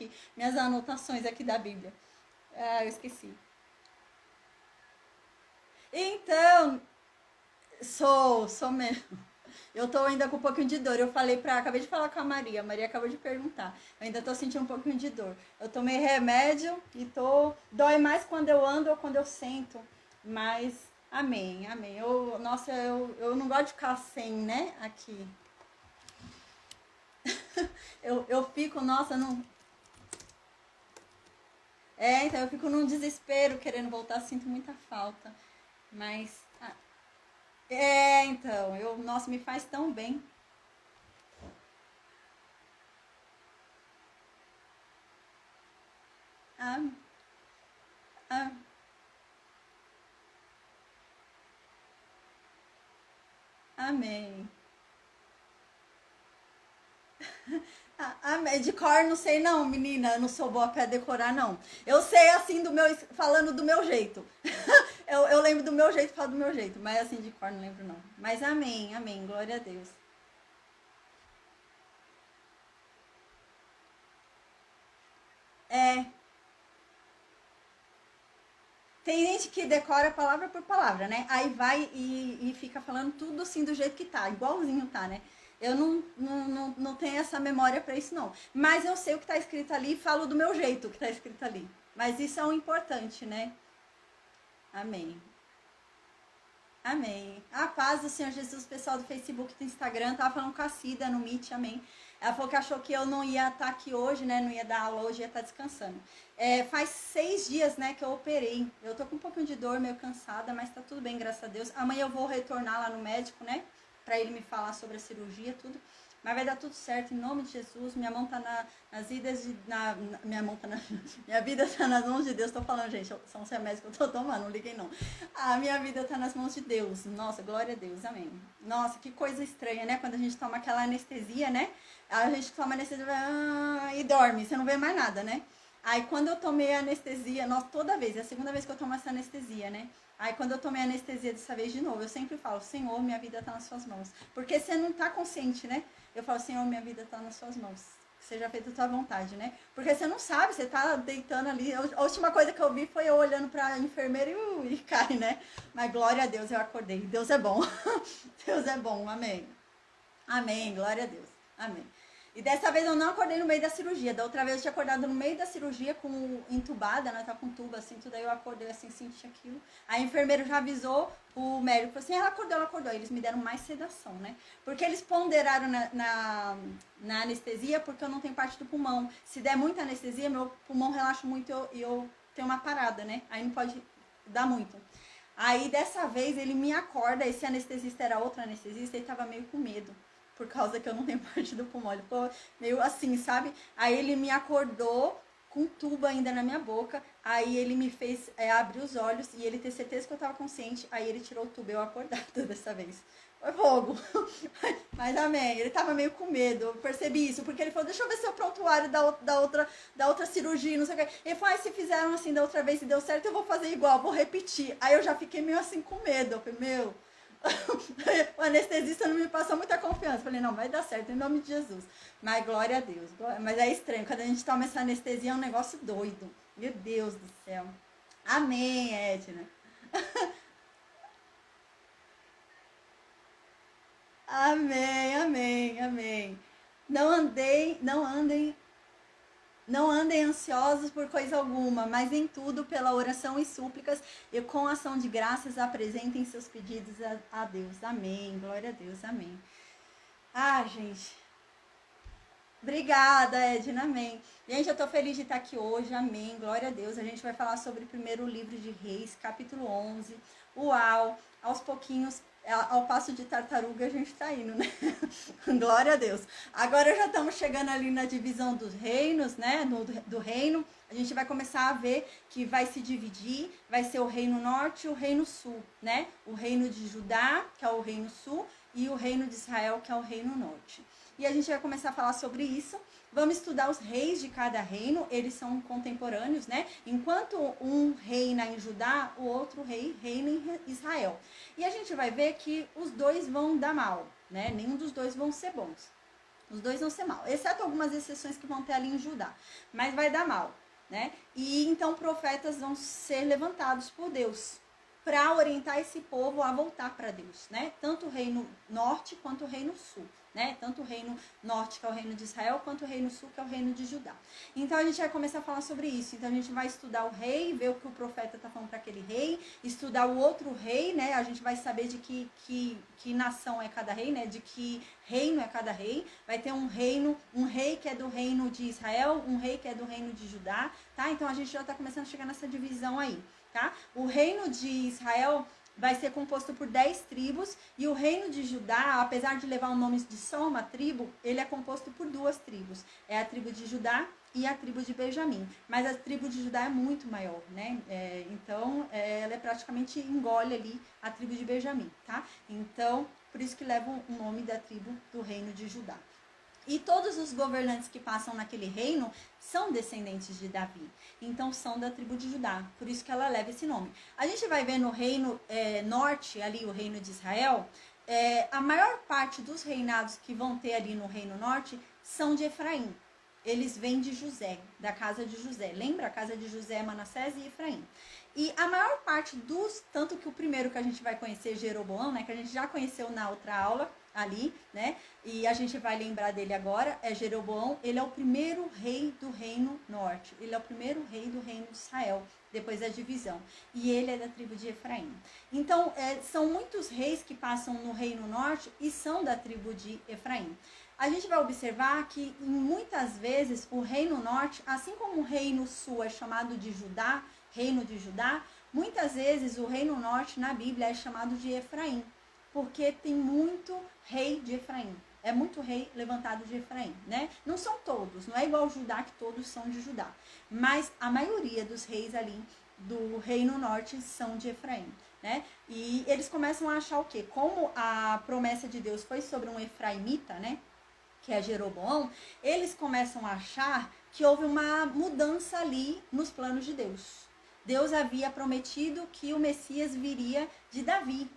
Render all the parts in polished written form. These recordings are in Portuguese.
aqui, minhas anotações aqui da Bíblia. Ah, eu esqueci. Então, sou mesmo. Eu tô ainda com um pouquinho de dor. Acabei de falar com a Maria acabou de perguntar. Eu ainda tô sentindo um pouquinho de dor. Eu tomei remédio e dói mais quando eu ando ou quando eu sento. Mas, amém, amém. Nossa, eu não gosto de ficar sem, né, aqui. Eu fico, nossa, não. Então eu fico num desespero querendo voltar, sinto muita falta. Mas, então, nossa, me faz tão bem. Ah, ah, amém. De cor não sei não, menina, eu não sou boa pra decorar não. Eu sei assim falando do meu jeito. Eu lembro do meu jeito, falo do meu jeito, mas assim de cor não lembro não. Mas amém, amém, glória a Deus. É, tem gente que decora palavra por palavra, né? Aí vai e fica falando tudo assim do jeito que tá, igualzinho tá, né? Eu não tenho essa memória pra isso, não. Mas eu sei o que tá escrito ali e falo do meu jeito o que tá escrito ali. Mas isso é o importante, né? Amém. Amém. A paz do Senhor Jesus, pessoal do Facebook, do Instagram, tava falando com a Cida no Meet, amém. Ela falou que achou que eu não ia estar aqui hoje, né? Não ia dar aula hoje, ia estar descansando. Faz 6 dias, né, que eu operei. Eu tô com um pouquinho de dor, meio cansada, mas tá tudo bem, graças a Deus. Amanhã eu vou retornar lá no médico, né? Pra ele me falar sobre a cirurgia, tudo. Mas vai dar tudo certo, em nome de Jesus. Minha mão tá nas idas de. Minha mão tá na. Minha vida tá nas mãos de Deus. Tô falando, gente, são os remédios que eu tô tomando, não liguem não. A minha vida tá nas mãos de Deus. Nossa, glória a Deus, amém. Nossa, que coisa estranha, né? Quando a gente toma aquela anestesia, né? A gente toma anestesia e dorme, você não vê mais nada, né? Aí quando eu tomei a anestesia, nossa, toda vez, é a segunda vez que eu tomo essa anestesia, né? Aí quando eu tomei a anestesia dessa vez de novo, eu sempre falo, Senhor, minha vida tá nas suas mãos. Porque você não tá consciente, né? Eu falo, Senhor, minha vida tá nas suas mãos. Que seja feita a tua vontade, né? Porque você não sabe, você tá deitando ali. A última coisa que eu vi foi eu olhando pra enfermeira e cai, né? Mas glória a Deus, eu acordei. Deus é bom. Deus é bom, amém. Amém, glória a Deus. Amém. E dessa vez eu não acordei no meio da cirurgia. Da outra vez eu tinha acordado no meio da cirurgia com entubada, né? Tá com tubo assim, tudo aí eu acordei assim, senti aquilo. A enfermeira já avisou o médico, falou assim, ela acordou, ela acordou. Aí eles me deram mais sedação, né? Porque eles ponderaram na anestesia porque eu não tenho parte do pulmão. Se der muita anestesia, meu pulmão relaxa muito e eu tenho uma parada, né? Aí não pode dar muito. Aí dessa vez ele me acorda, esse anestesista era outro anestesista, ele tava meio com medo por causa que eu não tenho parte do pulmão. Ele ficou meio assim, sabe? Aí ele me acordou com tubo ainda na minha boca. Aí ele me fez abrir os olhos e ele ter certeza que eu tava consciente. Aí ele tirou o tubo, eu acordada dessa vez. Foi fogo. Mas amém. Ele tava meio com medo, eu percebi isso, porque ele falou, deixa eu ver seu prontuário da outra cirurgia, não sei o que. Ele falou, se fizeram assim da outra vez e deu certo, eu vou fazer igual, vou repetir. Aí eu já fiquei meio assim com medo. Eu falei, meu, o anestesista não me passou muita confiança. Falei, não, vai dar certo, em nome de Jesus. Mas glória a Deus. Mas é estranho, quando a gente toma essa anestesia é um negócio doido. Meu Deus do céu. Amém, Edna. Amém, amém, amém. Não andem ansiosos por coisa alguma, mas em tudo, pela oração e súplicas, e com ação de graças, apresentem seus pedidos a Deus. Amém. Glória a Deus. Amém. Ah, gente. Obrigada, Edna. Amém. Gente, eu tô feliz de estar aqui hoje. Amém. Glória a Deus. A gente vai falar sobre o primeiro livro de Reis, capítulo 11. Uau! Aos pouquinhos, ao passo de tartaruga, a gente tá indo, né? Glória a Deus. Agora já estamos chegando ali na divisão dos reinos, né? Do reino. A gente vai começar a ver que vai se dividir, vai ser o reino norte e o reino sul, né? O reino de Judá, que é o reino sul, e o reino de Israel, que é o reino norte. E a gente vai começar a falar sobre isso. Vamos estudar os reis de cada reino, eles são contemporâneos, né? Enquanto um reina em Judá, o outro rei reina em Israel. E a gente vai ver que os dois vão dar mal, né? Nenhum dos dois vão ser bons. Os dois vão ser mal, exceto algumas exceções que vão ter ali em Judá, mas vai dar mal, né? E então profetas vão ser levantados por Deus para orientar esse povo a voltar para Deus, né? Tanto o reino norte quanto o reino sul, né? Tanto o reino norte, que é o reino de Israel, quanto o reino sul, que é o reino de Judá. Então a gente vai começar a falar sobre isso. Então a gente vai estudar o rei, ver o que o profeta está falando para aquele rei, estudar o outro rei, né? A gente vai saber de que nação é cada rei, né? De que reino é cada rei. Vai ter um rei que é do reino de Israel, um rei que é do reino de Judá, tá? Então a gente já está começando a chegar nessa divisão aí. Tá? O reino de Israel vai ser composto por 10 tribos e o reino de Judá, apesar de levar o nome de só uma tribo, ele é composto por 2 tribos. É a tribo de Judá e a tribo de Benjamim. Mas a tribo de Judá é muito maior, né? Então, ela praticamente engole ali a tribo de Benjamim, tá? Então, por isso que leva o nome da tribo do reino de Judá. E todos os governantes que passam naquele reino são descendentes de Davi. Então são da tribo de Judá. Por isso que ela leva esse nome. A gente vai ver no reino norte, ali o reino de Israel, a maior parte dos reinados que vão ter ali no reino norte são de Efraim. Eles vêm de José, da casa de José. Lembra? A casa de José, Manassés e Efraim. E a maior parte dos, tanto que o primeiro que a gente vai conhecer, Jeroboão, né, que a gente já conheceu na outra aula ali, né, e a gente vai lembrar dele agora, é Jeroboão. Ele é o primeiro rei do reino norte, ele é o primeiro rei do reino de Israel, depois da divisão, e ele é da tribo de Efraim. Então, são muitos reis que passam no reino norte e são da tribo de Efraim. A gente vai observar que muitas vezes o reino norte, assim como o reino sul é chamado de Judá, reino de Judá, muitas vezes o reino norte na Bíblia é chamado de Efraim, porque tem muito rei de Efraim. É muito rei levantado de Efraim, né? Não são todos, não é igual Judá que todos são de Judá, mas a maioria dos reis ali do reino norte são de Efraim, né? E eles começam a achar o quê? Como a promessa de Deus foi sobre um efraimita, né? Que é Jeroboão, eles começam a achar que houve uma mudança ali nos planos de Deus. Deus havia prometido que o Messias viria de Davi,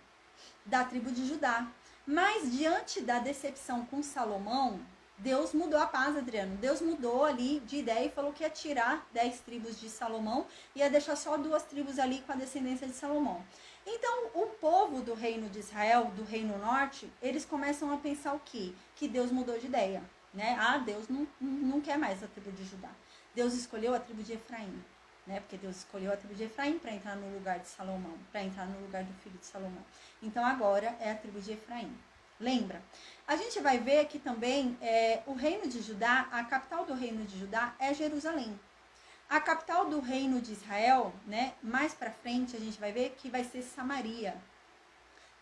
da tribo de Judá. Mas diante da decepção com Salomão, Deus mudou a paz, Adriano. Deus mudou ali de ideia e falou que ia tirar 10 tribos de Salomão e ia deixar só 2 tribos ali com a descendência de Salomão. Então, o povo do reino de Israel, do reino norte, eles começam a pensar o quê? Que Deus mudou de ideia, né? Deus não quer mais a tribo de Judá. Deus escolheu a tribo de Efraim, né? Porque Deus escolheu a tribo de Efraim para entrar no lugar de Salomão, para entrar no lugar do filho de Salomão. Então, agora é a tribo de Efraim. Lembra? A gente vai ver que também o reino de Judá, a capital do reino de Judá é Jerusalém. A capital do reino de Israel, né, mais para frente a gente vai ver que vai ser Samaria.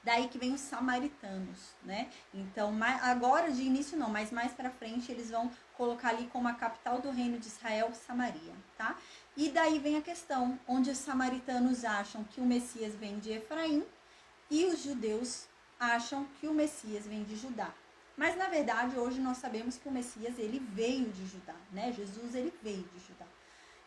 Daí que vem os samaritanos, né? Então, agora de início não, mas mais para frente eles vão colocar ali como a capital do reino de Israel, Samaria, tá? E daí vem a questão, onde os samaritanos acham que o Messias vem de Efraim e os judeus acham que o Messias vem de Judá. Mas na verdade, hoje nós sabemos que o Messias ele veio de Judá, né? Jesus ele veio de Judá.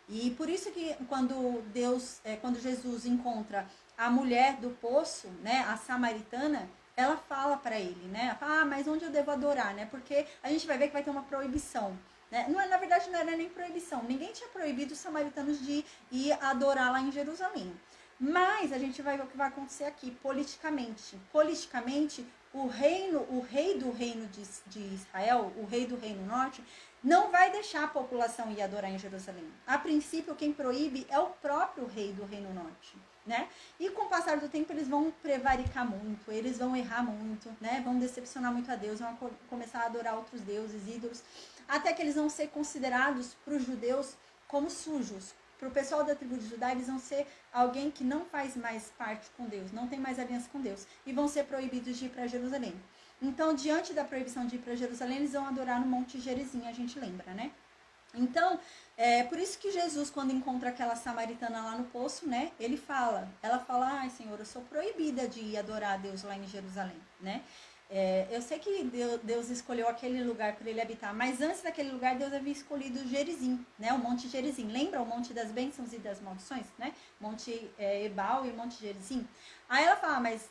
E por isso que quando Jesus encontra a mulher do poço, né, a samaritana, ela fala para ele, né? Ela fala, mas onde eu devo adorar, né? Porque a gente vai ver que vai ter uma proibição, né? Na verdade, não era nem proibição. Ninguém tinha proibido os samaritanos de ir adorar lá em Jerusalém. Mas a gente vai ver o que vai acontecer aqui politicamente. Politicamente, o rei do reino de Israel, o rei do reino norte, não vai deixar a população ir adorar em Jerusalém. A princípio, quem proíbe é o próprio rei do reino norte, né? E com o passar do tempo, eles vão prevaricar muito, eles vão errar muito, né? Vão decepcionar muito a Deus, vão começar a adorar outros deuses, ídolos, até que eles vão ser considerados para os judeus como sujos. Para o pessoal da tribo de Judá, eles vão ser alguém que não faz mais parte com Deus, não tem mais aliança com Deus, e vão ser proibidos de ir para Jerusalém. Então, diante da proibição de ir para Jerusalém, eles vão adorar no Monte Gerizim, a gente lembra, né? Então, por isso que Jesus, quando encontra aquela samaritana lá no poço, né? Ela fala, ai Senhor, eu sou proibida de ir adorar a Deus lá em Jerusalém, né? Eu sei que Deus escolheu aquele lugar para ele habitar, mas antes daquele lugar Deus havia escolhido Gerizim, né? O Monte Gerizim. Lembra o Monte das Bênçãos e das Maldições, né? Monte Ebal e Monte Gerizim. Aí ela fala, mas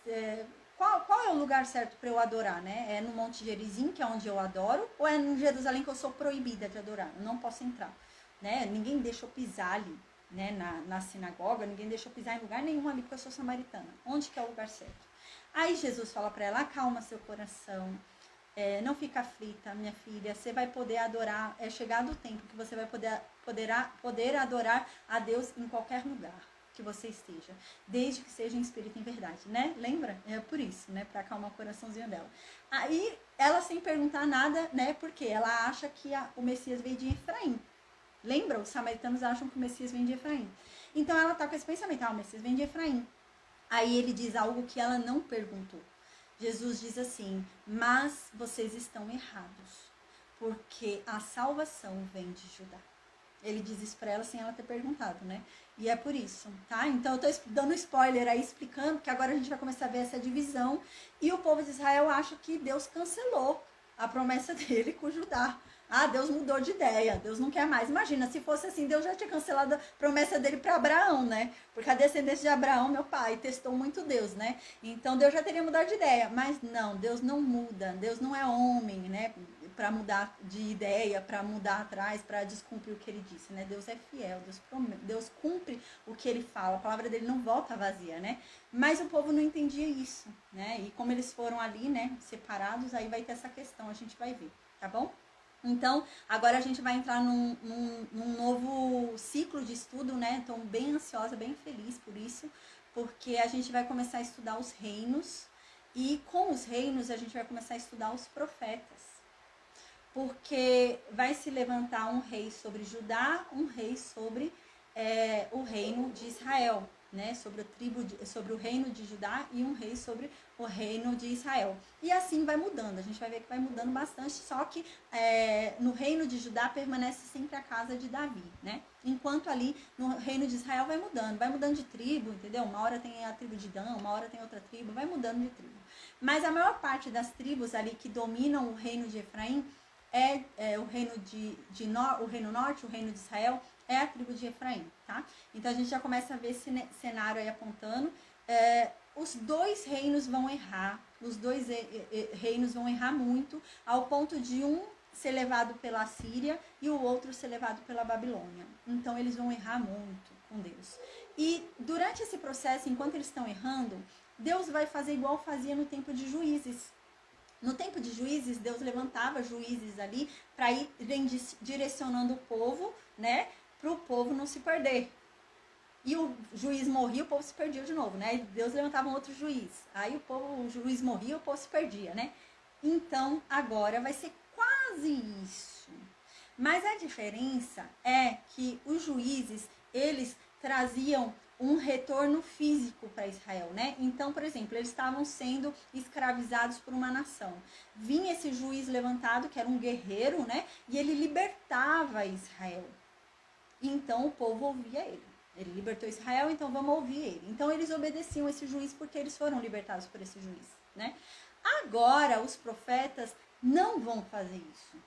qual é o lugar certo para eu adorar, né? É no Monte Gerizim, que é onde eu adoro, ou é no Jerusalém que eu sou proibida de adorar? Eu não posso entrar, né? Ninguém deixa eu pisar ali, né? Na sinagoga, ninguém deixa eu pisar em lugar nenhum ali, porque eu sou samaritana. Onde que é o lugar certo? Aí Jesus fala para ela, acalma seu coração, não fica aflita, minha filha, você vai poder adorar, é chegado o tempo que você vai poder adorar a Deus em qualquer lugar que você esteja, desde que seja em espírito e em verdade, né? Lembra? É por isso, né? Para acalmar o coraçãozinho dela. Aí, ela sem perguntar nada, né? Porque ela acha que o Messias veio de Efraim. Lembra? Os samaritanos acham que o Messias vem de Efraim. Então, ela tá com esse pensamento, o Messias vem de Efraim. Aí, ele diz algo que ela não perguntou. Jesus diz assim, mas vocês estão errados, porque a salvação vem de Judá. Ele diz isso pra ela sem ela ter perguntado, né? E é por isso, tá? Então eu tô dando spoiler aí, explicando, que agora a gente vai começar a ver essa divisão. E o povo de Israel acha que Deus cancelou a promessa dele com Judá. Ah, Deus mudou de ideia, Deus não quer mais. Imagina, se fosse assim, Deus já tinha cancelado a promessa dele para Abraão, né? Porque a descendência de Abraão, meu pai, testou muito Deus, né? Então Deus já teria mudado de ideia. Mas não, Deus não muda, Deus não é homem, né? Para mudar de ideia, para mudar atrás, para descumprir o que ele disse, né? Deus é fiel, Deus cumpre o que ele fala, a palavra dele não volta vazia, né? Mas o povo não entendia isso, né? E como eles foram ali, né, separados, aí vai ter essa questão, a gente vai ver, tá bom? Então, agora a gente vai entrar num novo ciclo de estudo, né? Estou bem ansiosa, bem feliz por isso, porque a gente vai começar a estudar os reinos, e com os reinos a gente vai começar a estudar os profetas. Porque vai se levantar um rei sobre Judá, um rei sobre o reino de Israel, né? Sobre o reino de Judá e um rei sobre o reino de Israel. E assim vai mudando, a gente vai ver que vai mudando bastante, só que no reino de Judá permanece sempre a casa de Davi, né? Enquanto ali no reino de Israel vai mudando de tribo, entendeu? Uma hora tem a tribo de Dan, uma hora tem outra tribo, vai mudando de tribo. Mas a maior parte das tribos ali que dominam o reino de Efraim o reino o reino norte, o reino de Israel, é a tribo de Efraim, tá? Então a gente já começa a ver esse cenário aí apontando. Os dois reinos vão errar, os dois reinos vão errar muito, ao ponto de um ser levado pela Síria e o outro ser levado pela Babilônia. Então eles vão errar muito com Deus. E durante esse processo, enquanto eles estão errando, Deus vai fazer igual fazia no tempo de Juízes. No tempo de Juízes, Deus levantava juízes ali para ir direcionando o povo, né? Para o povo não se perder. E o juiz morria, o povo se perdia de novo, né? E Deus levantava um outro juiz. Aí o juiz morria, o povo se perdia, né? Então, agora vai ser quase isso. Mas a diferença é que os juízes, eles traziam um retorno físico para Israel, né? Então, por exemplo, eles estavam sendo escravizados por uma nação. Vinha esse juiz levantado, que era um guerreiro, né? E ele libertava Israel. Então, o povo ouvia ele. Ele libertou Israel, então vamos ouvir ele. Então, eles obedeciam esse juiz porque eles foram libertados por esse juiz, né? Agora, os profetas não vão fazer isso.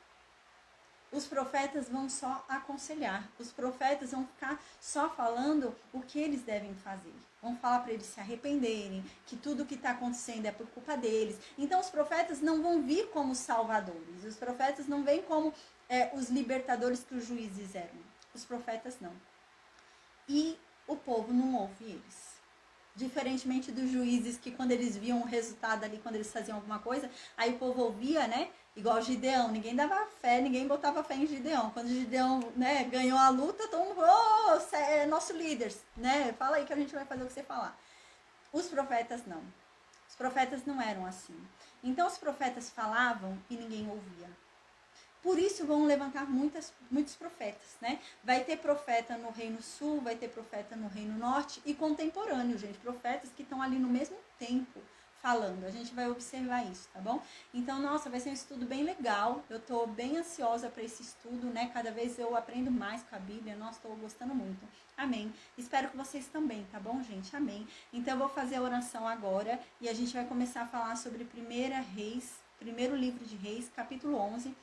Os profetas vão só aconselhar. Os profetas vão ficar só falando o que eles devem fazer. Vão falar para eles se arrependerem, que tudo o que está acontecendo é por culpa deles. Então os profetas não vão vir como salvadores. Os profetas não vêm como os libertadores que os juízes eram. Os profetas não. E o povo não ouve eles. Diferentemente dos juízes que quando eles viam o resultado ali, quando eles faziam alguma coisa, aí o povo ouvia, né? Igual Gideão, ninguém dava fé, ninguém botava fé em Gideão. Quando Gideão, né, ganhou a luta, todo mundo falou, você é nosso líder, né? Fala aí que a gente vai fazer o que você falar. Os profetas não. Os profetas não eram assim. Então os profetas falavam e ninguém ouvia. Por isso vão levantar muitos profetas, né? Vai ter profeta no Reino Sul, vai ter profeta no Reino Norte e contemporâneo, gente. Profetas que estão ali no mesmo tempo falando. A gente vai observar isso, tá bom? Então, nossa, vai ser um estudo bem legal. Eu tô bem ansiosa para esse estudo, né? Cada vez eu aprendo mais com a Bíblia. Nossa, tô gostando muito. Amém. Espero que vocês também, tá bom, gente? Amém. Então, eu vou fazer a oração agora e a gente vai começar a falar sobre Primeiro livro de Reis, capítulo 11.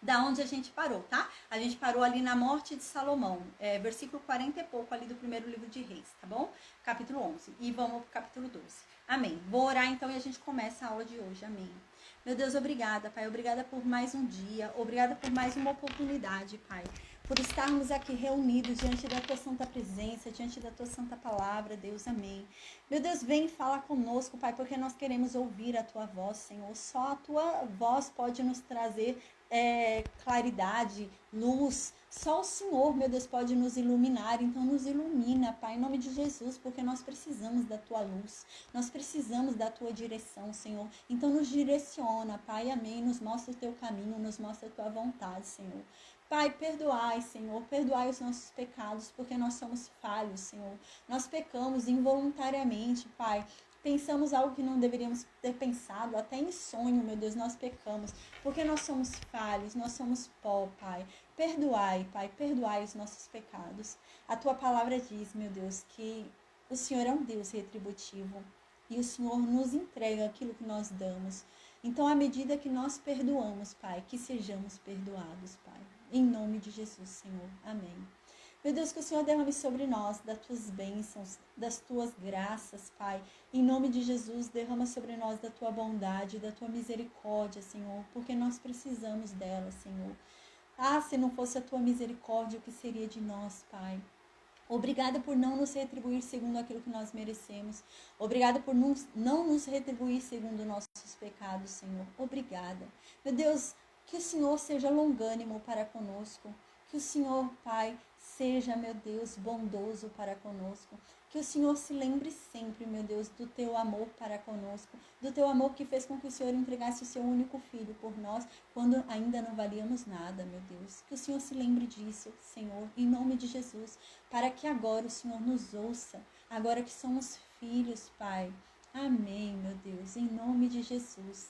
da onde a gente parou, tá? A gente parou ali na morte de Salomão, versículo 40 e pouco ali do primeiro livro de Reis, tá bom? Capítulo 11. E vamos pro capítulo 12. Amém. Vou orar então e a gente começa a aula de hoje. Amém. Meu Deus, obrigada, Pai. Obrigada por mais um dia. Obrigada por mais uma oportunidade, Pai. Por estarmos aqui reunidos diante da Tua santa presença, diante da Tua santa palavra, Deus. Amém. Meu Deus, vem falar conosco, Pai, porque nós queremos ouvir a Tua voz, Senhor. Só a Tua voz pode nos trazer claridade, luz. Só o Senhor, meu Deus, pode nos iluminar. Então nos ilumina, Pai, em nome de Jesus, porque nós precisamos da Tua luz. Nós precisamos da Tua direção, Senhor. Então nos direciona, Pai, amém. Nos mostra o Teu caminho, nos mostra a Tua vontade, Senhor. Pai, perdoai, Senhor, perdoai os nossos pecados, porque nós somos falhos, Senhor. Nós pecamos involuntariamente, Pai. Pensamos algo que não deveríamos ter pensado, até em sonho, meu Deus, nós pecamos, porque nós somos falhos, nós somos pó, Pai. Perdoai, Pai, perdoai os nossos pecados. A Tua palavra diz, meu Deus, que o Senhor é um Deus retributivo e o Senhor nos entrega aquilo que nós damos. Então, à medida que nós perdoamos, Pai, que sejamos perdoados, Pai. Em nome de Jesus, Senhor. Amém. Meu Deus, que o Senhor derrame sobre nós das Tuas bênçãos, das Tuas graças, Pai. Em nome de Jesus, derrama sobre nós da Tua bondade, da Tua misericórdia, Senhor, porque nós precisamos dela, Senhor. Ah, se não fosse a Tua misericórdia, o que seria de nós, Pai? Obrigada por não nos retribuir segundo aquilo que nós merecemos. Obrigada por não nos retribuir segundo nossos pecados, Senhor. Obrigada. Meu Deus, que o Senhor seja longânimo para conosco. Que o Senhor, Pai, seja, meu Deus, bondoso para conosco. Que o Senhor se lembre sempre, meu Deus, do Teu amor para conosco. Do Teu amor que fez com que o Senhor entregasse o Seu único Filho por nós, quando ainda não valíamos nada, meu Deus. Que o Senhor se lembre disso, Senhor, em nome de Jesus. Para que agora o Senhor nos ouça. Agora que somos filhos, Pai. Amém, meu Deus, em nome de Jesus.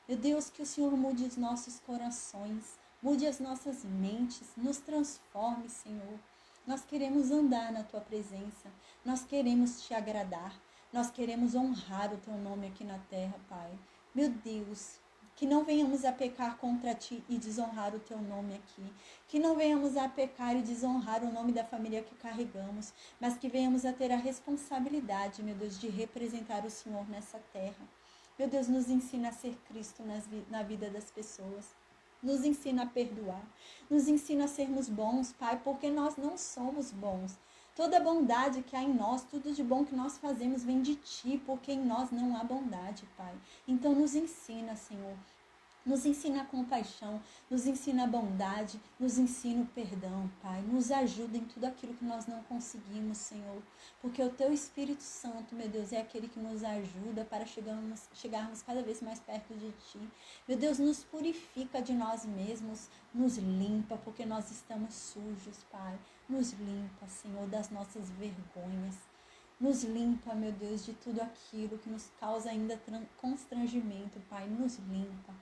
Meu Deus, que o Senhor mude os nossos corações. Mude as nossas mentes, nos transforme, Senhor. Nós queremos andar na Tua presença, nós queremos Te agradar, nós queremos honrar o Teu nome aqui na terra, Pai. Meu Deus, que não venhamos a pecar contra Ti e desonrar o Teu nome aqui, que não venhamos a pecar e desonrar o nome da família que carregamos, mas que venhamos a ter a responsabilidade, meu Deus, de representar o Senhor nessa terra. Meu Deus, nos ensina a ser Cristo na vida das pessoas. Nos ensina a perdoar. Nos ensina a sermos bons, Pai, porque nós não somos bons. Toda bondade que há em nós, tudo de bom que nós fazemos vem de Ti, porque em nós não há bondade, Pai. Então nos ensina, Senhor. Nos ensina a compaixão, nos ensina a bondade, nos ensina o perdão, Pai. Nos ajuda em tudo aquilo que nós não conseguimos, Senhor. Porque o Teu Espírito Santo, meu Deus, é aquele que nos ajuda para chegarmos cada vez mais perto de Ti. Meu Deus, nos purifica de nós mesmos, nos limpa, porque nós estamos sujos, Pai. Nos limpa, Senhor, das nossas vergonhas. Nos limpa, meu Deus, de tudo aquilo que nos causa ainda constrangimento, Pai. Nos limpa.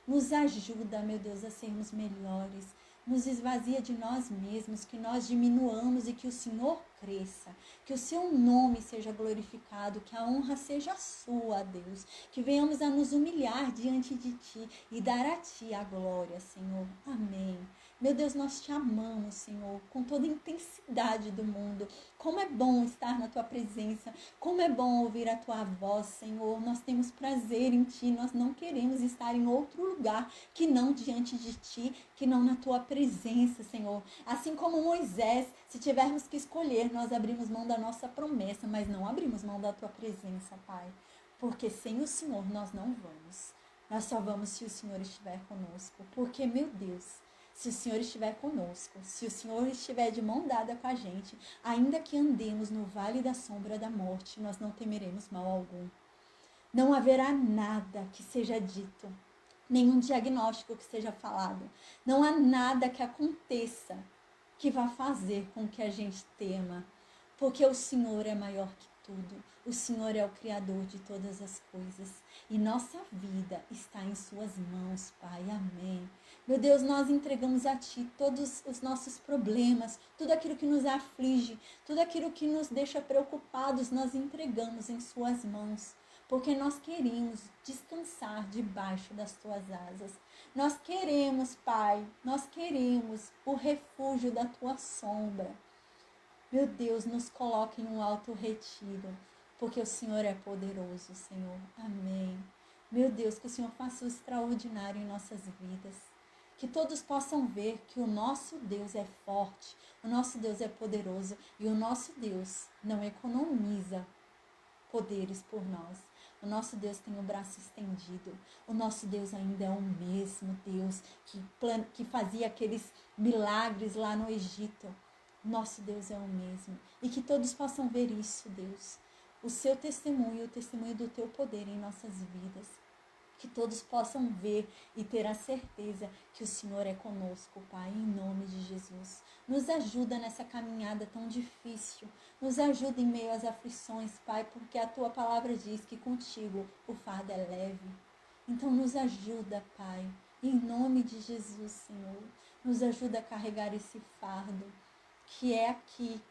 Nos ajuda, meu Deus, a sermos melhores. Nos esvazia de nós mesmos, que nós diminuamos e que o Senhor cresça. Que o Seu nome seja glorificado, que a honra seja sua, Deus. Que venhamos a nos humilhar diante de Ti e dar a Ti a glória, Senhor. Amém. Meu Deus, nós Te amamos, Senhor, com toda a intensidade do mundo. Como é bom estar na Tua presença. Como é bom ouvir a Tua voz, Senhor. Nós temos prazer em Ti. Nós não queremos estar em outro lugar que não diante de Ti, que não na Tua presença, Senhor. Assim como Moisés, se tivermos que escolher, nós abrimos mão da nossa promessa, mas não abrimos mão da Tua presença, Pai. Porque sem o Senhor nós não vamos. Nós só vamos se o Senhor estiver conosco. Porque, meu Deus, se o Senhor estiver conosco, se o Senhor estiver de mão dada com a gente, ainda que andemos no vale da sombra da morte, nós não temeremos mal algum. Não haverá nada que seja dito, nenhum diagnóstico que seja falado. Não há nada que aconteça que vá fazer com que a gente tema, porque o Senhor é maior que tudo. O Senhor é o Criador de todas as coisas. E nossa vida está em Suas mãos, Pai. Amém. Meu Deus, nós entregamos a Ti todos os nossos problemas, tudo aquilo que nos aflige, tudo aquilo que nos deixa preocupados, nós entregamos em Suas mãos. porque nós queremos descansar debaixo das tuas asas. Nós queremos, Pai, nós queremos o refúgio da tua sombra. Meu Deus, nos coloque em um alto retiro, porque o Senhor é poderoso, Senhor. Amém. Meu Deus, que o Senhor faça o extraordinário em nossas vidas. Que todos possam ver que o nosso Deus é forte, o nosso Deus é poderoso e o nosso Deus não economiza poderes por nós. O nosso Deus tem o braço estendido. O nosso Deus ainda é o mesmo Deus que fazia aqueles milagres lá no Egito. Nosso Deus é o mesmo. E que todos possam ver isso, Deus. O seu testemunho, o testemunho do teu poder em nossas vidas. Que todos possam ver e ter a certeza que o Senhor é conosco, Pai, em nome de Jesus. Nos ajuda nessa caminhada tão difícil. Nos ajuda em meio às aflições, Pai, porque a tua palavra diz que contigo o fardo é leve. Então nos ajuda, Pai, em nome de Jesus, Senhor. Nos ajuda a carregar esse fardo que é aqui,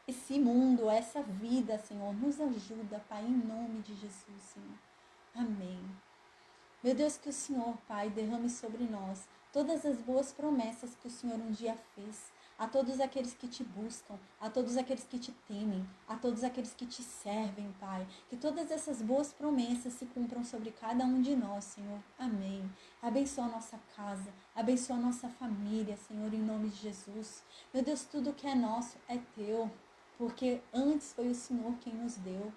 esse mundo, essa vida, Senhor. Nos ajuda, Pai, em nome de Jesus, Senhor. Amém. Meu Deus, que o Senhor, Pai, derrame sobre nós todas as boas promessas que o Senhor um dia fez. A todos aqueles que te buscam, a todos aqueles que te temem, a todos aqueles que te servem, Pai. Que todas essas boas promessas se cumpram sobre cada um de nós, Senhor. Amém. Abençoa a nossa casa, abençoa a nossa família, Senhor, em nome de Jesus. Meu Deus, tudo que é nosso é teu, porque antes foi o Senhor quem nos deu.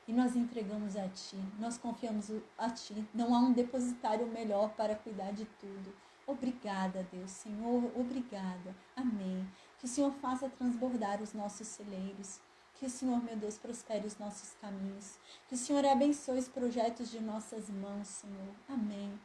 E nós entregamos a Ti, nós confiamos a Ti. Não há um depositário melhor para cuidar de tudo. Obrigada, Deus, Senhor, obrigada. Amém. Que o Senhor faça transbordar os nossos celeiros. Que o Senhor, meu Deus, prospere os nossos caminhos. Que o Senhor abençoe os projetos de nossas mãos, Senhor. Amém.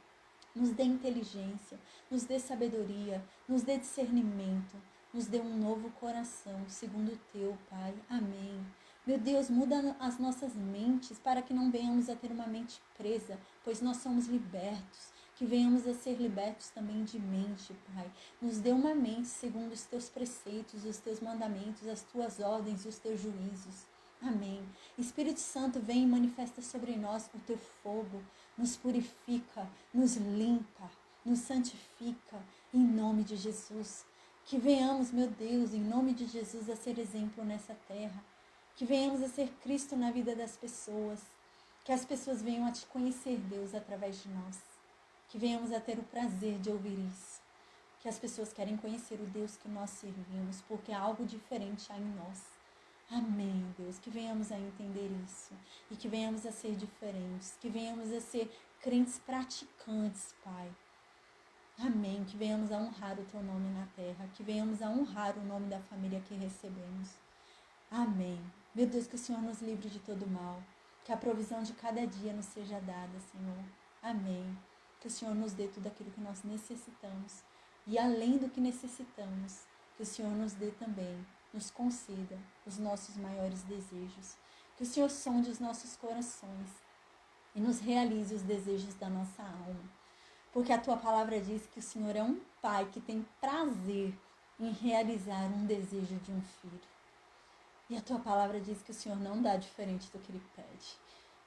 Nos dê inteligência, nos dê sabedoria, nos dê discernimento. Nos dê um novo coração, segundo o Teu, Pai. Amém. Meu Deus, muda as nossas mentes para que não venhamos a ter uma mente presa, pois nós somos libertos. Que venhamos a ser libertos também de mente, Pai. Nos dê uma mente segundo os Teus preceitos, os Teus mandamentos, as Tuas ordens e os Teus juízos. Amém. Espírito Santo, vem e manifesta sobre nós o Teu fogo. Nos purifica, nos limpa, nos santifica, em nome de Jesus. Que venhamos, meu Deus, em nome de Jesus, a ser exemplo nessa terra. Que venhamos a ser Cristo na vida das pessoas. Que as pessoas venham a Te conhecer, Deus, através de nós. Que venhamos a ter o prazer de ouvir isso. Que as pessoas querem conhecer o Deus que nós servimos, porque algo diferente há em nós. Amém, Deus. Que venhamos a entender isso. E que venhamos a ser diferentes. Que venhamos a ser crentes praticantes, Pai. Amém. Que venhamos a honrar o Teu nome na terra. Que venhamos a honrar o nome da família que recebemos. Amém. Meu Deus, que o Senhor nos livre de todo mal. Que a provisão de cada dia nos seja dada, Senhor. Amém. Que o Senhor nos dê tudo aquilo que nós necessitamos. E além do que necessitamos, que o Senhor nos dê também, nos conceda os nossos maiores desejos. Que o Senhor sonde os nossos corações e nos realize os desejos da nossa alma. Porque a Tua palavra diz que o Senhor é um Pai que tem prazer em realizar um desejo de um filho. E a Tua palavra diz que o Senhor não dá diferente do que Ele pede.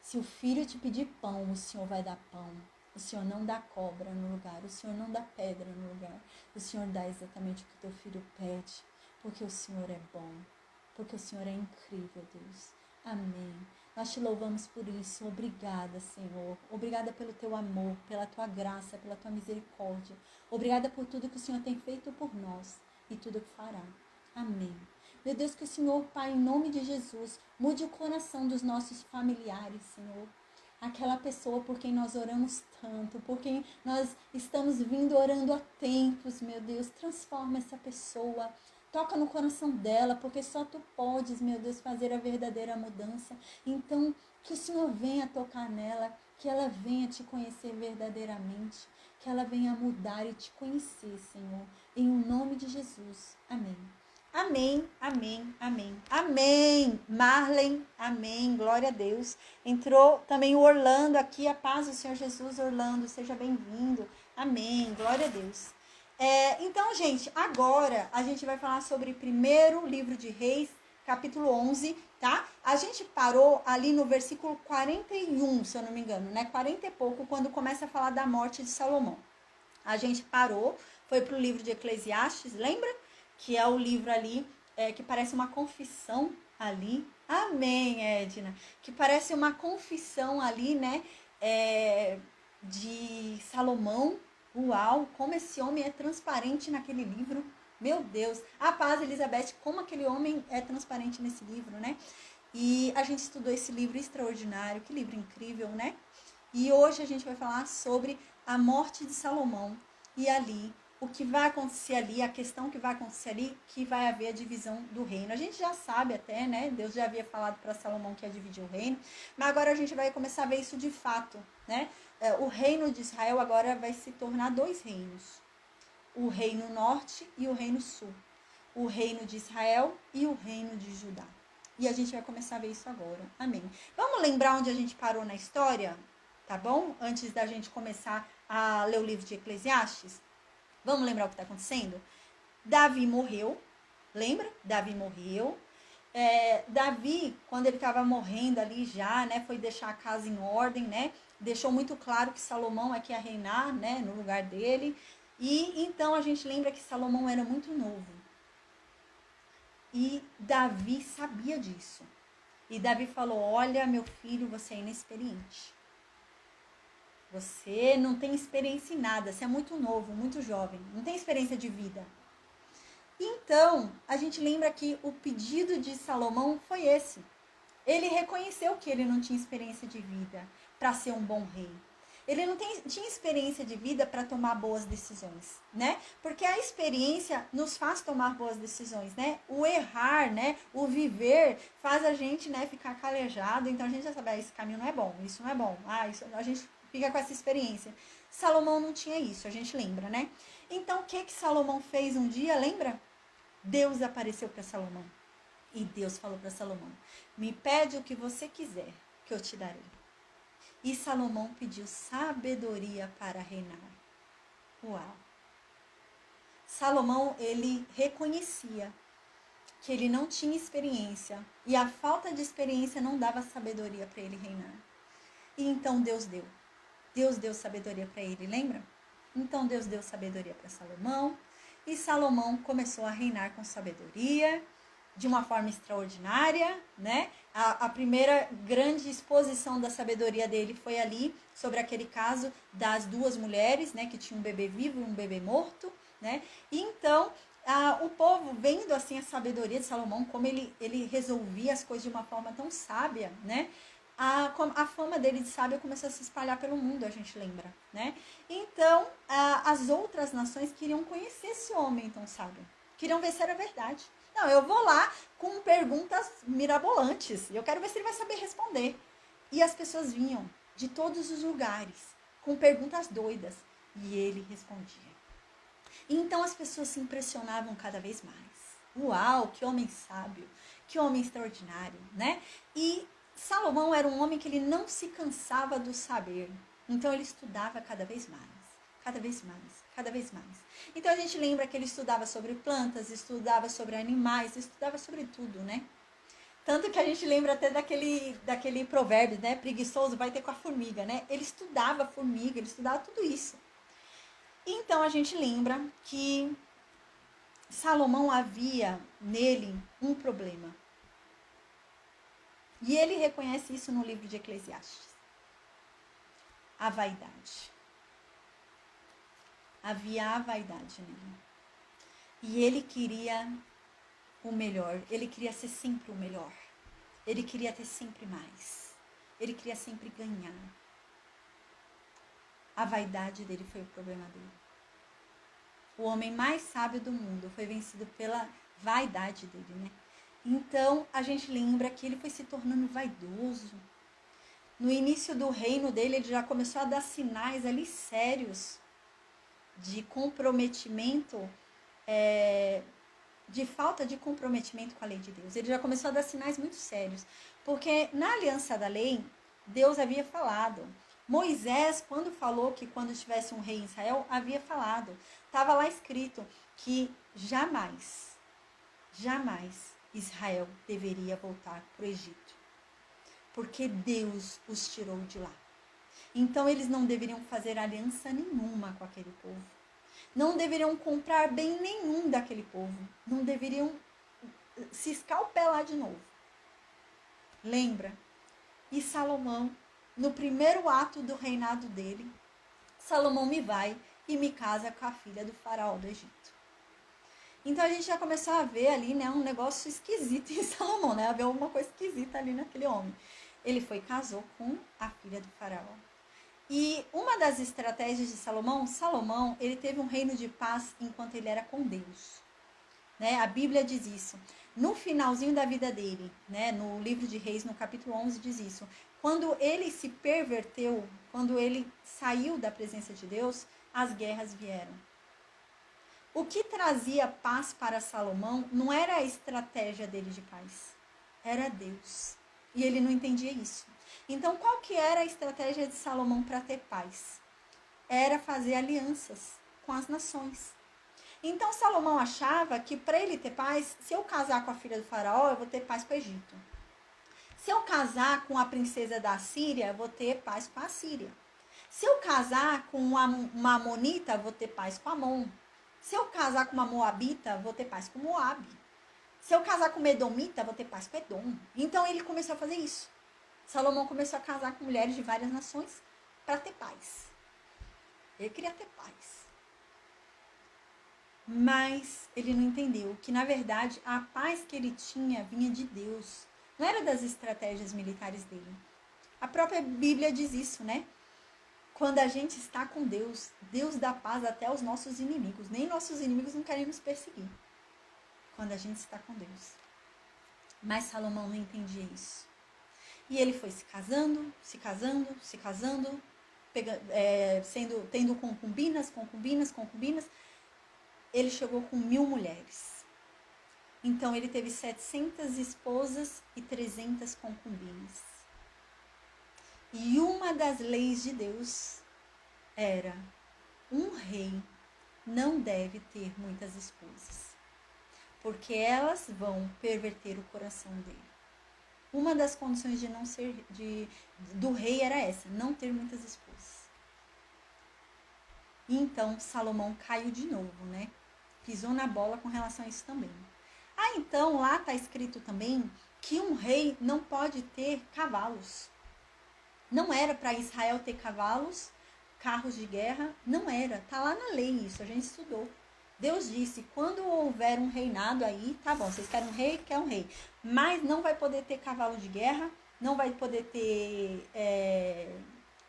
Se o filho te pedir pão, o Senhor vai dar pão. O Senhor não dá cobra no lugar. O Senhor não dá pedra no lugar. O Senhor dá exatamente o que Teu filho pede. Porque o Senhor é bom. Porque o Senhor é incrível, Deus. Amém. Nós Te louvamos por isso. Obrigada, Senhor. Obrigada pelo Teu amor, pela Tua graça, pela Tua misericórdia. Obrigada por tudo que o Senhor tem feito por nós e tudo que fará. Amém. Meu Deus, que o Senhor, Pai, em nome de Jesus, mude o coração dos nossos familiares, Senhor. Aquela pessoa por quem nós oramos tanto, por quem nós estamos vindo orando há tempos, meu Deus. Transforma essa pessoa. Toca no coração dela, porque só Tu podes, meu Deus, fazer a verdadeira mudança. Então, que o Senhor venha tocar nela, que ela venha Te conhecer verdadeiramente, que ela venha mudar e Te conhecer, Senhor. Em o nome de Jesus. Amém. Amém, amém, amém, amém. Marlen, amém, glória a Deus. Entrou também o Orlando aqui, a paz do Senhor Jesus. Orlando, seja bem-vindo. Amém, glória a Deus. Então, gente, agora a gente vai falar sobre primeiro livro de Reis, capítulo 11, tá? A gente parou ali no versículo 41, se eu não me engano, né? 40 e pouco, quando começa a falar da morte de Salomão. A gente parou, foi pro livro de Eclesiastes, lembra? Que é o livro ali, que parece uma confissão ali. Amém, Edna. Que parece uma confissão ali, né? De Salomão. Uau, como esse homem é transparente naquele livro. Meu Deus. A paz, Elizabeth, como aquele homem é transparente nesse livro, né? E a gente estudou esse livro extraordinário, que livro incrível, né? E hoje a gente vai falar sobre a morte de Salomão. E ali, o que vai acontecer ali, a questão que vai acontecer ali, que vai haver a divisão do reino. A gente já sabe até, né? Deus já havia falado para Salomão que ia dividir o reino. Mas agora a gente vai começar a ver isso de fato, né? O reino de Israel agora vai se tornar dois reinos. O reino norte e o reino sul. O reino de Israel e o reino de Judá. E a gente vai começar a ver isso agora. Amém. Vamos lembrar onde a gente parou na história? Tá bom? Antes da gente começar a ler o livro de Eclesiastes. Vamos lembrar o que está acontecendo? Davi morreu. Lembra? Davi morreu. Davi, quando ele estava morrendo ali já, né? Foi deixar a casa em ordem, né? Deixou muito claro que Salomão é que ia reinar, né? No lugar dele. E então a gente lembra que Salomão era muito novo. E Davi sabia disso. E Davi falou: olha, meu filho, você é inexperiente. Você não tem experiência em nada. Você é muito novo, muito jovem. Não tem experiência de vida. Então, a gente lembra que o pedido de Salomão foi esse. Ele reconheceu que ele não tinha experiência de vida para ser um bom rei. Ele não tinha experiência de vida para tomar boas decisões, né? Porque a experiência nos faz tomar boas decisões, né? O errar, né? O viver faz a gente, né, ficar calejado. Então a gente já sabe, esse caminho não é bom, isso não é bom. Isso, a gente fica com essa experiência. Salomão não tinha isso, a gente lembra, né? Então o que Salomão fez um dia, lembra? Deus apareceu para Salomão. E Deus falou para Salomão: me pede o que você quiser, que eu te darei. E Salomão pediu sabedoria para reinar. Uau! Salomão, ele reconhecia que ele não tinha experiência. E a falta de experiência não dava sabedoria para ele reinar. E então Deus deu. Deus deu sabedoria para ele, lembra? Então Deus deu sabedoria para Salomão. E Salomão começou a reinar com sabedoria, de uma forma extraordinária, né? A primeira grande exposição da sabedoria dele foi ali, sobre aquele caso das duas mulheres, né? Que tinham um bebê vivo e um bebê morto, né? E então, o povo, vendo assim a sabedoria de Salomão, como ele resolvia as coisas de uma forma tão sábia, né? A fama dele de sábio começou a se espalhar pelo mundo, a gente lembra, né? Então, as outras nações queriam conhecer esse homem tão sábio. Queriam ver se era verdade. Não, eu vou lá com perguntas mirabolantes. Eu quero ver se ele vai saber responder. E as pessoas vinham de todos os lugares com perguntas doidas. E ele respondia. E então as pessoas se impressionavam cada vez mais. Uau, que homem sábio. Que homem extraordinário, né? E Salomão era um homem que ele não se cansava do saber. Então ele estudava cada vez mais. Cada vez mais, cada vez mais. Então a gente lembra que ele estudava sobre plantas, estudava sobre animais, estudava sobre tudo, né? Tanto que a gente lembra até daquele provérbio, né? Preguiçoso vai ter com a formiga, né? Ele estudava a formiga, ele estudava tudo isso. Então a gente lembra que Salomão havia nele um problema. E ele reconhece isso no livro de Eclesiastes. A vaidade. Havia a vaidade nele. E ele queria o melhor. Ele queria ser sempre o melhor. Ele queria ter sempre mais. Ele queria sempre ganhar. A vaidade dele foi o problema dele. O homem mais sábio do mundo foi vencido pela vaidade dele, né? Então, a gente lembra que ele foi se tornando vaidoso. No início do reino dele, ele já começou a dar sinais ali sérios de comprometimento, de falta de comprometimento com a lei de Deus. Ele já começou a dar sinais muito sérios. Porque na aliança da lei, Deus havia falado. Moisés, quando falou que quando tivesse um rei em Israel, havia falado. Estava lá escrito que jamais Israel deveria voltar para o Egito, porque Deus os tirou de lá. Então eles não deveriam fazer aliança nenhuma com aquele povo. Não deveriam comprar bem nenhum daquele povo. Não deveriam se escalpelar de novo. Lembra? E Salomão, no primeiro ato do reinado dele, Salomão me vai e me casa com a filha do faraó do Egito. Então a gente já começou a ver ali, né, um negócio esquisito em Salomão, né? A ver alguma coisa esquisita ali naquele homem. Ele foi e casou com a filha do faraó. E uma das estratégias de Salomão, ele teve um reino de paz enquanto ele era com Deus. Né? A Bíblia diz isso. No finalzinho da vida dele, né, no livro de Reis, no capítulo 11, diz isso. Quando ele se perverteu, quando ele saiu da presença de Deus, as guerras vieram. O que trazia paz para Salomão não era a estratégia dele de paz, era Deus. E ele não entendia isso. Então, qual que era a estratégia de Salomão para ter paz? Era fazer alianças com as nações. Então, Salomão achava que para ele ter paz, se eu casar com a filha do faraó, eu vou ter paz com o Egito. Se eu casar com a princesa da Síria, eu vou ter paz com a Síria. Se eu casar com uma amonita, eu vou ter paz com Amon. Se eu casar com uma moabita, vou ter paz com Moabe. Se eu casar com uma edomita, vou ter paz com Edom. Então ele começou a fazer isso. Salomão começou a casar com mulheres de várias nações para ter paz. Ele queria ter paz. Mas ele não entendeu que, na verdade, a paz que ele tinha vinha de Deus. Não era das estratégias militares dele. A própria Bíblia diz isso, né? Quando a gente está com Deus, Deus dá paz até aos nossos inimigos. Nem nossos inimigos não querem nos perseguir. Quando a gente está com Deus. Mas Salomão não entendia isso. E ele foi se casando, tendo concubinas. Ele chegou com 1000 mulheres. Então ele teve 700 esposas e 300 concubinas. E uma das leis de Deus era: um rei não deve ter muitas esposas, porque elas vão perverter o coração dele. Uma das condições de não ser do rei era essa: não ter muitas esposas. E então Salomão caiu de novo, né? Pisou na bola com relação a isso também. Então lá está escrito também que um rei não pode ter cavalos. Não era para Israel ter cavalos, carros de guerra, não era. Tá lá na lei isso, a gente estudou. Deus disse: quando houver um reinado aí, tá bom, vocês querem um rei? Quer um rei. Mas não vai poder ter cavalo de guerra, não vai poder ter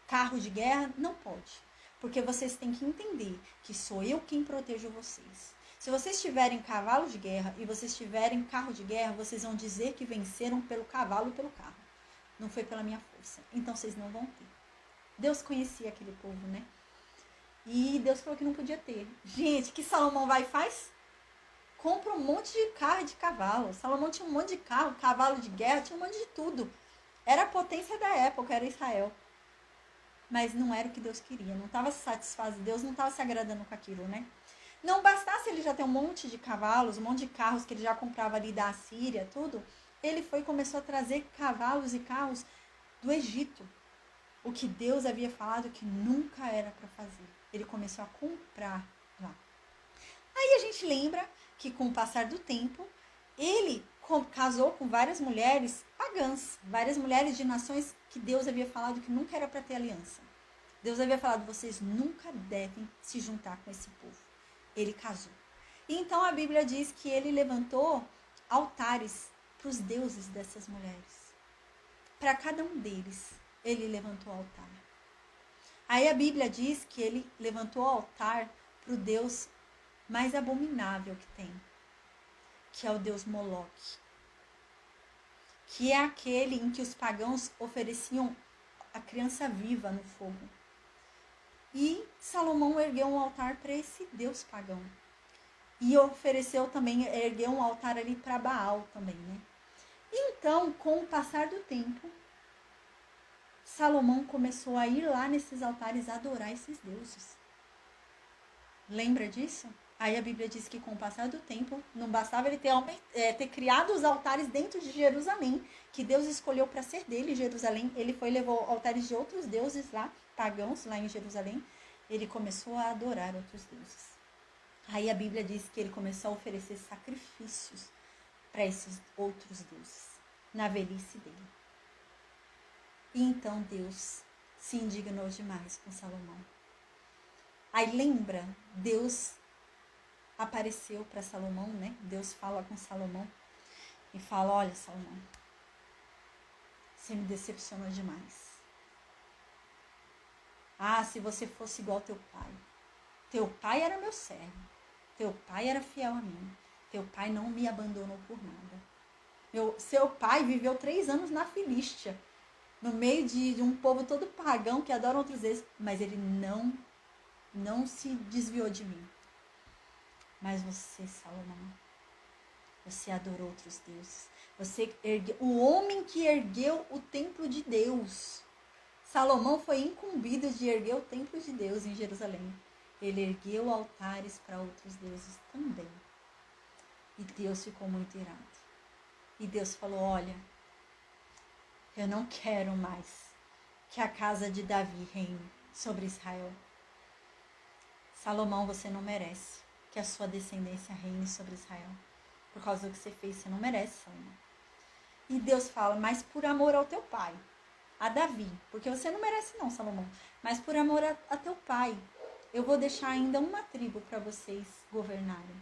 carro de guerra, não pode. Porque vocês têm que entender que sou eu quem protejo vocês. Se vocês tiverem cavalo de guerra e vocês tiverem carro de guerra, vocês vão dizer que venceram pelo cavalo e pelo carro. Não foi pela minha força. Então vocês não vão ter. Deus conhecia aquele povo, né? E Deus falou que não podia ter. Gente, que Salomão vai e faz? Compra um monte de carro e de cavalo. Salomão tinha um monte de carro, cavalo de guerra, tinha um monte de tudo. Era a potência da época, era Israel. Mas não era o que Deus queria. Não estava satisfazendo. Deus não estava se agradando com aquilo, né? Não bastasse ele já ter um monte de cavalos, um monte de carros que ele já comprava ali da Síria, tudo. Ele foi e começou a trazer cavalos e carros do Egito. O que Deus havia falado que nunca era para fazer. Ele começou a comprar lá. Aí a gente lembra que com o passar do tempo, ele casou com várias mulheres pagãs, várias mulheres de nações que Deus havia falado que nunca era para ter aliança. Deus havia falado: vocês nunca devem se juntar com esse povo. Ele casou. E então a Bíblia diz que ele levantou altares para os deuses dessas mulheres. Para cada um deles, ele levantou altar. Aí a Bíblia diz que ele levantou altar para o Deus mais abominável que tem, que é o Deus Moloque, que é aquele em que os pagãos ofereciam a criança viva no fogo. E Salomão ergueu um altar para esse Deus pagão. E ofereceu também, ergueu um altar ali para Baal também, né? Então, com o passar do tempo, Salomão começou a ir lá nesses altares adorar esses deuses. Lembra disso? Aí a Bíblia diz que com o passar do tempo, não bastava ele ter criado os altares dentro de Jerusalém, que Deus escolheu para ser dele, Jerusalém. Ele foi e levou altares de outros deuses lá, pagãos, lá em Jerusalém. Ele começou a adorar outros deuses. Aí a Bíblia diz que ele começou a oferecer sacrifícios para esses outros deuses, na velhice dele. E então Deus se indignou demais com Salomão. Aí lembra, Deus apareceu para Salomão, né? Deus fala com Salomão e fala: olha, Salomão, você me decepcionou demais. Ah, se você fosse igual ao teu pai. Teu pai era meu servo. Teu pai era fiel a mim. Teu pai não me abandonou por nada. Seu pai viveu 3 anos na Filístia, no meio de um povo todo pagão que adora outros deuses, mas ele não se desviou de mim. Mas você, Salomão, você adorou outros deuses. O homem que ergueu o templo de Deus. Salomão foi incumbido de erguer o templo de Deus em Jerusalém. Ele ergueu altares para outros deuses também. E Deus ficou muito irado. E Deus falou: olha, eu não quero mais que a casa de Davi reine sobre Israel. Salomão, você não merece que a sua descendência reine sobre Israel. Por causa do que você fez, você não merece, Salomão. E Deus fala: mas por amor ao teu pai, a Davi, porque você não merece não, Salomão, mas por amor a teu pai, eu vou deixar ainda uma tribo para vocês governarem.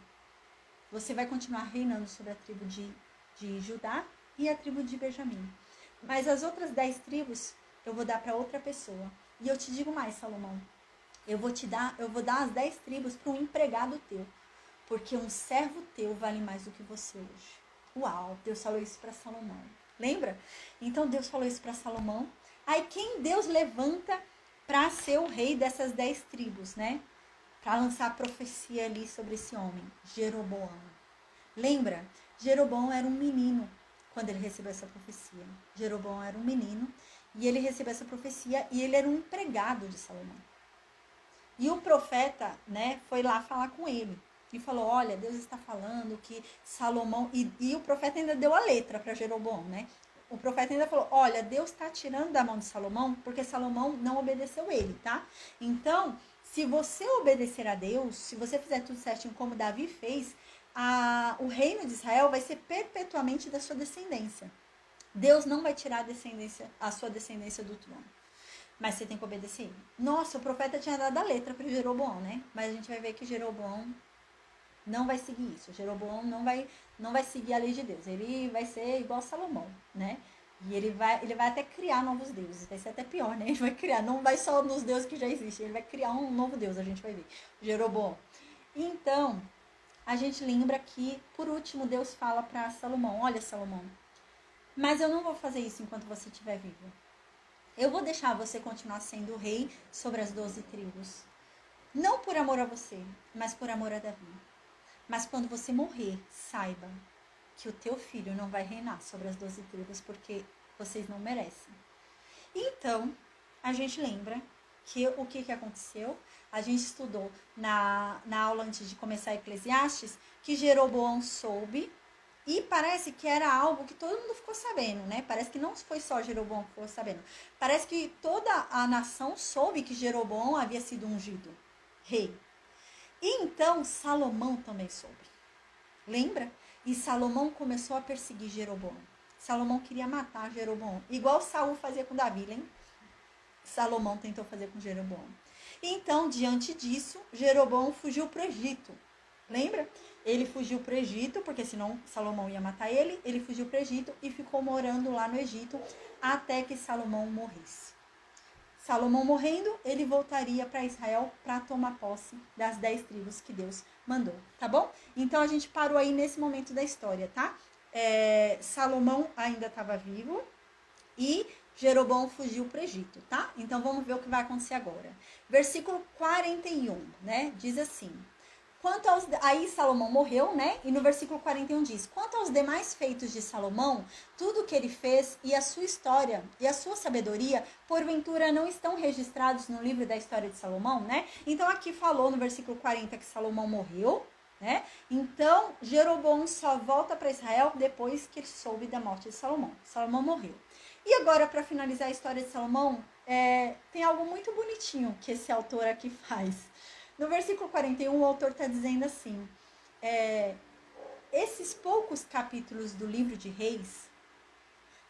Você vai continuar reinando sobre a tribo de Judá e a tribo de Benjamim. Mas as outras 10 tribos eu vou dar para outra pessoa. E eu te digo mais, Salomão, eu vou dar as 10 tribos para um empregado teu, porque um servo teu vale mais do que você hoje. Uau, Deus falou isso para Salomão. Lembra? Então Deus falou isso para Salomão. Aí quem Deus levanta para ser o rei dessas 10 tribos, né? Para lançar a profecia ali sobre esse homem, Jeroboão. Lembra? Jeroboão era um menino quando ele recebeu essa profecia. Jeroboão era um menino e ele recebeu essa profecia e ele era um empregado de Salomão. E o profeta, né, foi lá falar com ele e falou: olha, Deus está falando que Salomão... E o profeta ainda deu a letra para Jeroboão, né? O profeta ainda falou: olha, Deus está tirando da mão de Salomão porque Salomão não obedeceu ele, tá? Então, se você obedecer a Deus, se você fizer tudo certinho como Davi fez, o reino de Israel vai ser perpetuamente da sua descendência. Deus não vai tirar a sua descendência do trono. Mas você tem que obedecer ele. Nossa, o profeta tinha dado a letra para Jeroboão, né? Mas a gente vai ver que Jeroboão não vai seguir isso. Jeroboão não vai seguir a lei de Deus. Ele vai ser igual Salomão, né? E ele vai até criar novos deuses. Vai ser até pior, né? Ele vai criar, não vai só nos deuses que já existem. Ele vai criar um novo deus, a gente vai ver. Jeroboão. Então, a gente lembra que, por último, Deus fala para Salomão: olha, Salomão, mas eu não vou fazer isso enquanto você estiver vivo. Eu vou deixar você continuar sendo o rei sobre as 12 tribos. Não por amor a você, mas por amor a Davi. Mas quando você morrer, saiba que o teu filho não vai reinar sobre as 12 tribos, porque vocês não merecem. Então, a gente lembra que o que aconteceu? A gente estudou na aula antes de começar Eclesiastes, que Jeroboão soube. E parece que era algo que todo mundo ficou sabendo, né? Parece que não foi só Jeroboão que ficou sabendo. Parece que toda a nação soube que Jeroboão havia sido ungido rei. E então Salomão também soube. Lembra? E Salomão começou a perseguir Jeroboão. Salomão queria matar Jeroboão. Igual Saul fazia com Davi, lembra? Salomão tentou fazer com Jeroboão. E então, diante disso, Jeroboão fugiu para o Egito. Lembra? Ele fugiu para o Egito, porque senão Salomão ia matar ele. Ele fugiu para o Egito e ficou morando lá no Egito até que Salomão morresse. Salomão morrendo, ele voltaria para Israel para tomar posse das 10 tribos que Deus mandou, tá bom? Então a gente parou aí nesse momento da história, tá? Salomão ainda estava vivo e Jeroboão fugiu para o Egito, tá? Então vamos ver o que vai acontecer agora. Versículo 41, né? Diz assim: Aí Salomão morreu, né? E no versículo 41 diz: quanto aos demais feitos de Salomão, tudo o que ele fez e a sua história e a sua sabedoria, porventura não estão registrados no livro da história de Salomão, né? Então aqui falou no versículo 40 que Salomão morreu, né? Então Jeroboão só volta para Israel depois que ele soube da morte de Salomão. Salomão morreu. E agora, para finalizar a história de Salomão, tem algo muito bonitinho que esse autor aqui faz. No versículo 41, o autor está dizendo assim: esses poucos capítulos do livro de Reis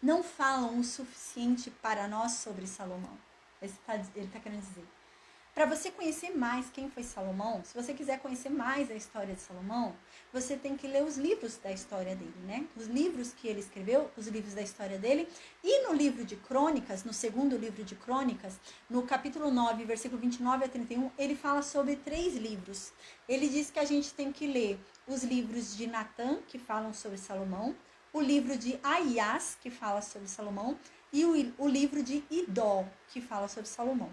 não falam o suficiente para nós sobre Salomão. Ele está querendo dizer. Para você conhecer mais quem foi Salomão, se você quiser conhecer mais a história de Salomão, você tem que ler os livros da história dele, né? Os livros que ele escreveu, os livros da história dele. E no livro de Crônicas, no segundo livro de Crônicas, no capítulo 9, versículo 29 a 31, ele fala sobre 3 livros. Ele diz que a gente tem que ler os livros de Natã, que falam sobre Salomão, o livro de Aias, que fala sobre Salomão, e o livro de Idó, que fala sobre Salomão.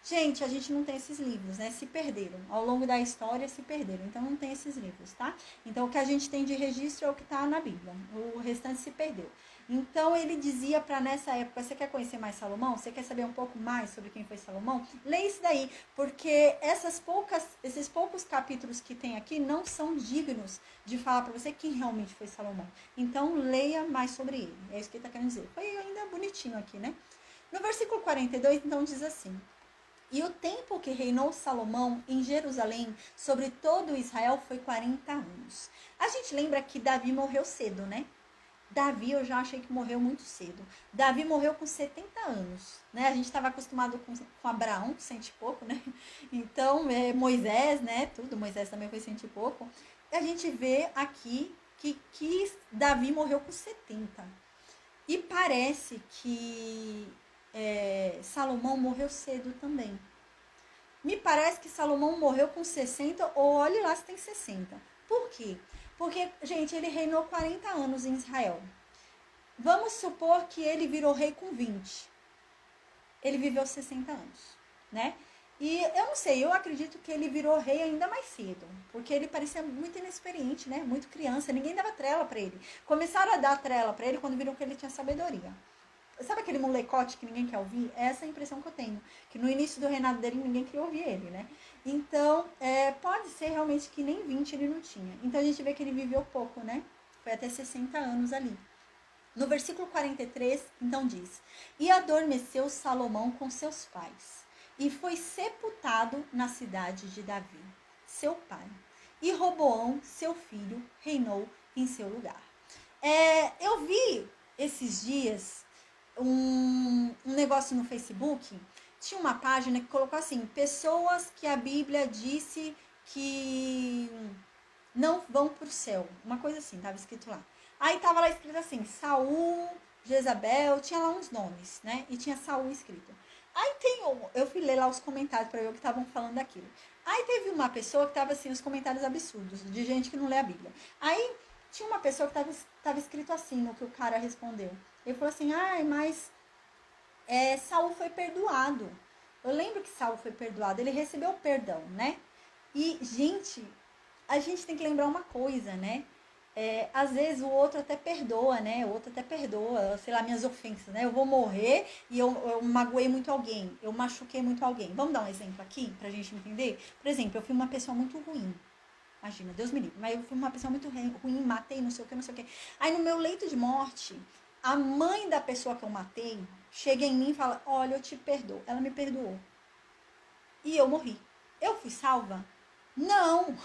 Gente, a gente não tem esses livros, né? Se perderam. Ao longo da história se perderam. Então não tem esses livros, tá? Então o que a gente tem de registro é o que está na Bíblia. O restante se perdeu. Então ele dizia para nessa época: você quer conhecer mais Salomão? Você quer saber um pouco mais sobre quem foi Salomão? Leia isso daí, porque esses poucos capítulos que tem aqui não são dignos de falar para você quem realmente foi Salomão. Então leia mais sobre ele. É isso que ele está querendo dizer. Foi ainda bonitinho aqui, né? No versículo 42, então diz assim: e o tempo que reinou Salomão em Jerusalém sobre todo Israel foi 40 anos. A gente lembra que Davi morreu cedo, né? Davi eu já achei que morreu muito cedo. Davi morreu com 70 anos, né? A gente estava acostumado com Abraão, com 100 e pouco, né? Então, Moisés, né? Tudo, Moisés também foi 100 e pouco. E a gente vê aqui que Davi morreu com 70. E parece que Salomão morreu cedo também. Me parece que Salomão morreu com 60, ou olhe lá se tem 60. Por quê? Porque, gente, ele reinou 40 anos em Israel. Vamos supor que ele virou rei com 20. Ele viveu 60 anos, né? E eu não sei, eu acredito que ele virou rei ainda mais cedo, porque ele parecia muito inexperiente, né? Muito criança, ninguém dava trela para ele. Começaram a dar trela para ele quando viram que ele tinha sabedoria. Sabe aquele molecote que ninguém quer ouvir? Essa é a impressão que eu tenho. Que no início do reinado dele ninguém queria ouvir ele, né? Então, pode ser realmente que nem 20 ele não tinha. Então a gente vê que ele viveu pouco, né? Foi até 60 anos ali. No versículo 43, então diz: e adormeceu Salomão com seus pais, e foi sepultado na cidade de Davi, seu pai. E Roboão, seu filho, reinou em seu lugar. Eu vi esses dias um negócio no Facebook. Tinha uma página que colocou assim: pessoas que a Bíblia disse que não vão para o céu. Uma coisa assim, estava escrito lá. Aí tava lá escrito assim: Saul, Jezabel, tinha lá uns nomes, né? E tinha Saul escrito. Aí eu fui ler lá os comentários para ver o que estavam falando daquilo. Aí teve uma pessoa que tava assim, os comentários absurdos, de gente que não lê a Bíblia. Aí tinha uma pessoa que tava escrito assim no que o cara respondeu. Ele falou assim: mas Saul foi perdoado. Eu lembro que Saul foi perdoado, ele recebeu perdão, né? E, gente, a gente tem que lembrar uma coisa, né? Às vezes o outro até perdoa, né? O outro até perdoa, sei lá, minhas ofensas, né? Eu vou morrer e eu magoei muito alguém, eu machuquei muito alguém. Vamos dar um exemplo aqui pra gente entender? Por exemplo, eu fui uma pessoa muito ruim. Imagina, Deus me livre. Mas eu fui uma pessoa muito ruim, matei, não sei o que, não sei o que. Aí no meu leito de morte, a mãe da pessoa que eu matei chega em mim e fala: olha, eu te perdoo. Ela me perdoou. E eu morri. Eu fui salva? Não.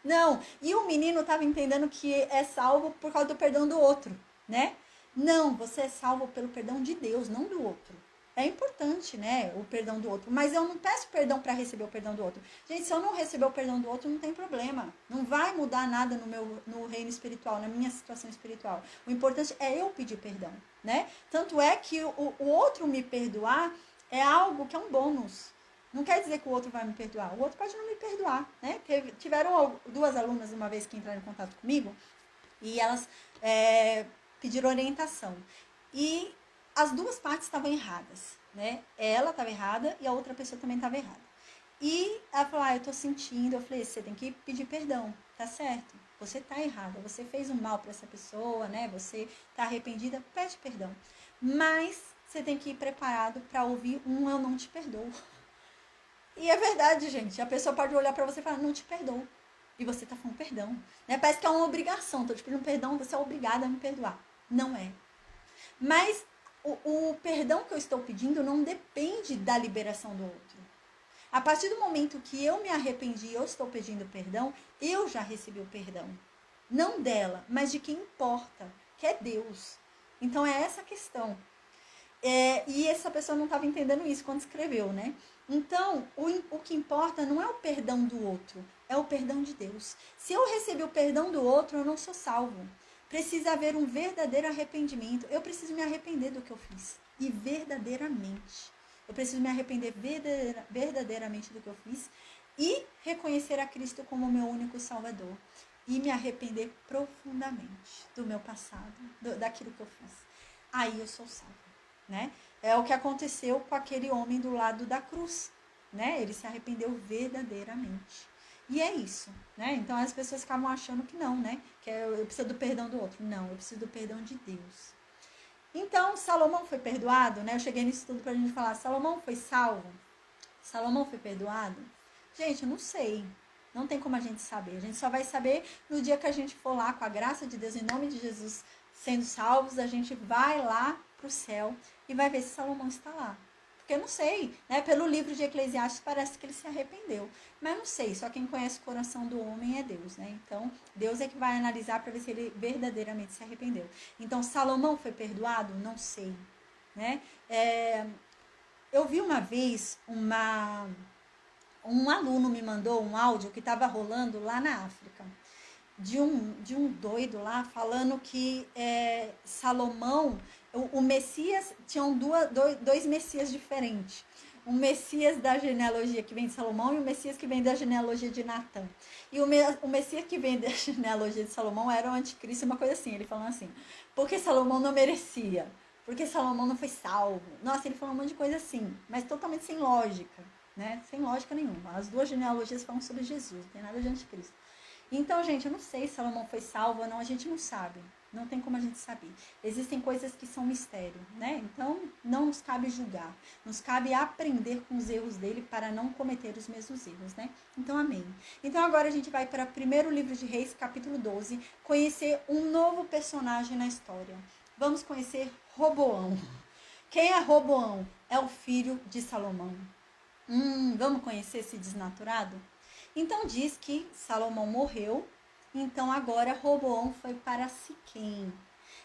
Não. E o menino estava entendendo que é salvo por causa do perdão do outro, né? Não, você é salvo pelo perdão de Deus, não do outro. É importante, né, o perdão do outro. Mas eu não peço perdão para receber o perdão do outro. Gente, se eu não receber o perdão do outro, não tem problema. Não vai mudar nada no reino espiritual, na minha situação espiritual. O importante é eu pedir perdão, né? Tanto é que o outro me perdoar é algo que é um bônus. Não quer dizer que o outro vai me perdoar. O outro pode não me perdoar, né? Tiveram 2 alunas uma vez que entraram em contato comigo e elas pediram orientação. E as 2 partes estavam erradas, né? Ela estava errada e a outra pessoa também estava errada. E ela falou, eu tô sentindo. Eu falei, você tem que pedir perdão, tá certo? Você tá errada, você fez um mal para essa pessoa, né? Você tá arrependida, pede perdão. Mas você tem que ir preparado para ouvir um eu não te perdoo. E é verdade, gente. A pessoa pode olhar para você e falar, não te perdoo. E você tá falando perdão. Né? Parece que é uma obrigação. Tô te pedindo perdão, você é obrigada a me perdoar. Não é. Mas o perdão que eu estou pedindo não depende da liberação do outro. A partir do momento que eu me arrependi e eu estou pedindo perdão, eu já recebi o perdão. Não dela, mas de quem importa, que é Deus. Então é essa a questão. E essa pessoa não estava entendendo isso quando escreveu, né? Então, o que importa não é o perdão do outro, é o perdão de Deus. Se eu recebi o perdão do outro, eu não sou salvo. Precisa haver um verdadeiro arrependimento. Eu preciso me arrepender do que eu fiz. E verdadeiramente. Eu preciso me arrepender verdadeiramente do que eu fiz e reconhecer a Cristo como meu único Salvador. E me arrepender profundamente do meu passado, daquilo que eu fiz. Aí eu sou salvo. Né? É o que aconteceu com aquele homem do lado da cruz, né? Ele se arrependeu verdadeiramente. E é isso, né? Então as pessoas ficavam achando que não, né? Que eu preciso do perdão do outro. Não, eu preciso do perdão de Deus. Então, Salomão foi perdoado, né? Eu cheguei nisso tudo pra gente falar, Salomão foi salvo? Salomão foi perdoado? Gente, eu não sei. Não tem como a gente saber. A gente só vai saber no dia que a gente for lá, com a graça de Deus, em nome de Jesus, sendo salvos, a gente vai lá pro céu e vai ver se Salomão está lá. Porque eu não sei, né? Pelo livro de Eclesiastes parece que ele se arrependeu. Mas não sei, só quem conhece o coração do homem é Deus, né? Então, Deus é que vai analisar para ver se ele verdadeiramente se arrependeu. Então, Salomão foi perdoado? Não sei, né? Eu vi uma vez um aluno me mandou um áudio que estava rolando lá na África. De um doido lá falando que Salomão, o Messias, tinham dois Messias diferentes. Um Messias da genealogia que vem de Salomão e o Messias que vem da genealogia de Natã. E o Messias que vem da genealogia de Salomão era o anticristo, uma coisa assim. Ele falando assim, porque Salomão não merecia, porque Salomão não foi salvo. Nossa, ele falou um monte de coisa assim, mas totalmente sem lógica, né? Sem lógica nenhuma. As duas genealogias falam sobre Jesus, não tem nada de anticristo. Então, gente, eu não sei se Salomão foi salvo ou não, a gente não sabe. Não tem como a gente saber. Existem coisas que são mistério, né? Então, não nos cabe julgar. Nos cabe aprender com os erros dele para não cometer os mesmos erros, né? Então, amém. Então, agora a gente vai para o primeiro livro de Reis, capítulo 12, conhecer um novo personagem na história. Vamos conhecer Roboão. Quem é Roboão? É o filho de Salomão. Vamos conhecer esse desnaturado? Então diz que Salomão morreu, então agora Roboão foi para Siquém.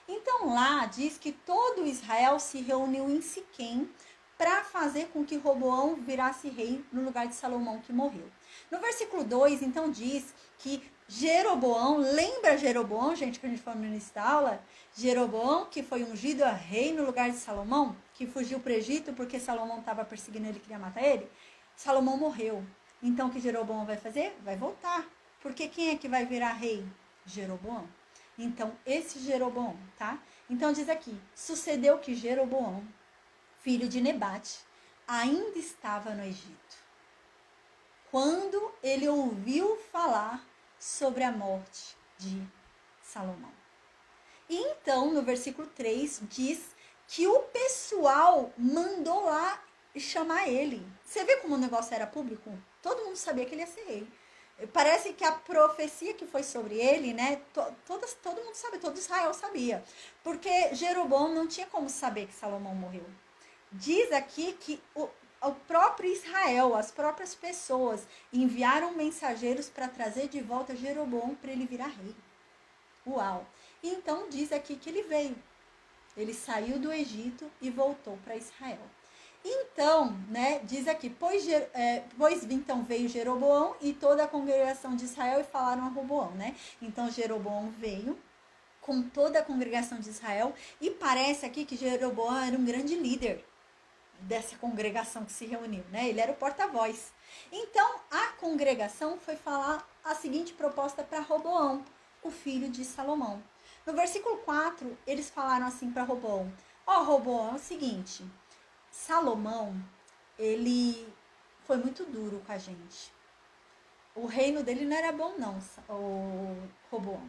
Então lá diz que todo Israel se reuniu em Siquém para fazer com que Roboão virasse rei no lugar de Salomão que morreu. No versículo 2, então diz que Jeroboão, lembra Jeroboão, gente, que a gente falou no início da aula? Jeroboão, que foi ungido a rei no lugar de Salomão, que fugiu para o Egito porque Salomão estava perseguindo ele e queria matar ele. Salomão morreu. Então o que Jeroboão vai fazer? Vai voltar. Porque quem é que vai virar rei? Jeroboão. Então esse Jeroboão, tá? Então diz aqui, sucedeu que Jeroboão, filho de Nebate, ainda estava no Egito, quando ele ouviu falar sobre a morte de Salomão. E então, no versículo 3, diz que o pessoal mandou lá chamar ele. Você vê como o negócio era público? Todo mundo sabia que ele ia ser rei. Parece que a profecia que foi sobre ele, né? Todo mundo sabe, todo Israel sabia. Porque Jeroboão não tinha como saber que Salomão morreu. Diz aqui que o próprio Israel, as próprias pessoas, enviaram mensageiros para trazer de volta Jeroboão para ele virar rei. Uau! Então diz aqui que ele veio. Ele saiu do Egito e voltou para Israel. Então, né, diz aqui, pois então veio Jeroboão e toda a congregação de Israel e falaram a Roboão, né? Então Jeroboão veio com toda a congregação de Israel e parece aqui que Jeroboão era um grande líder dessa congregação que se reuniu, né? Ele era o porta-voz. Então, a congregação foi falar a seguinte proposta para Roboão, o filho de Salomão. No versículo 4, eles falaram assim para Roboão, Roboão, é o seguinte, Salomão, ele foi muito duro com a gente. O reino dele não era bom não, o Roboão.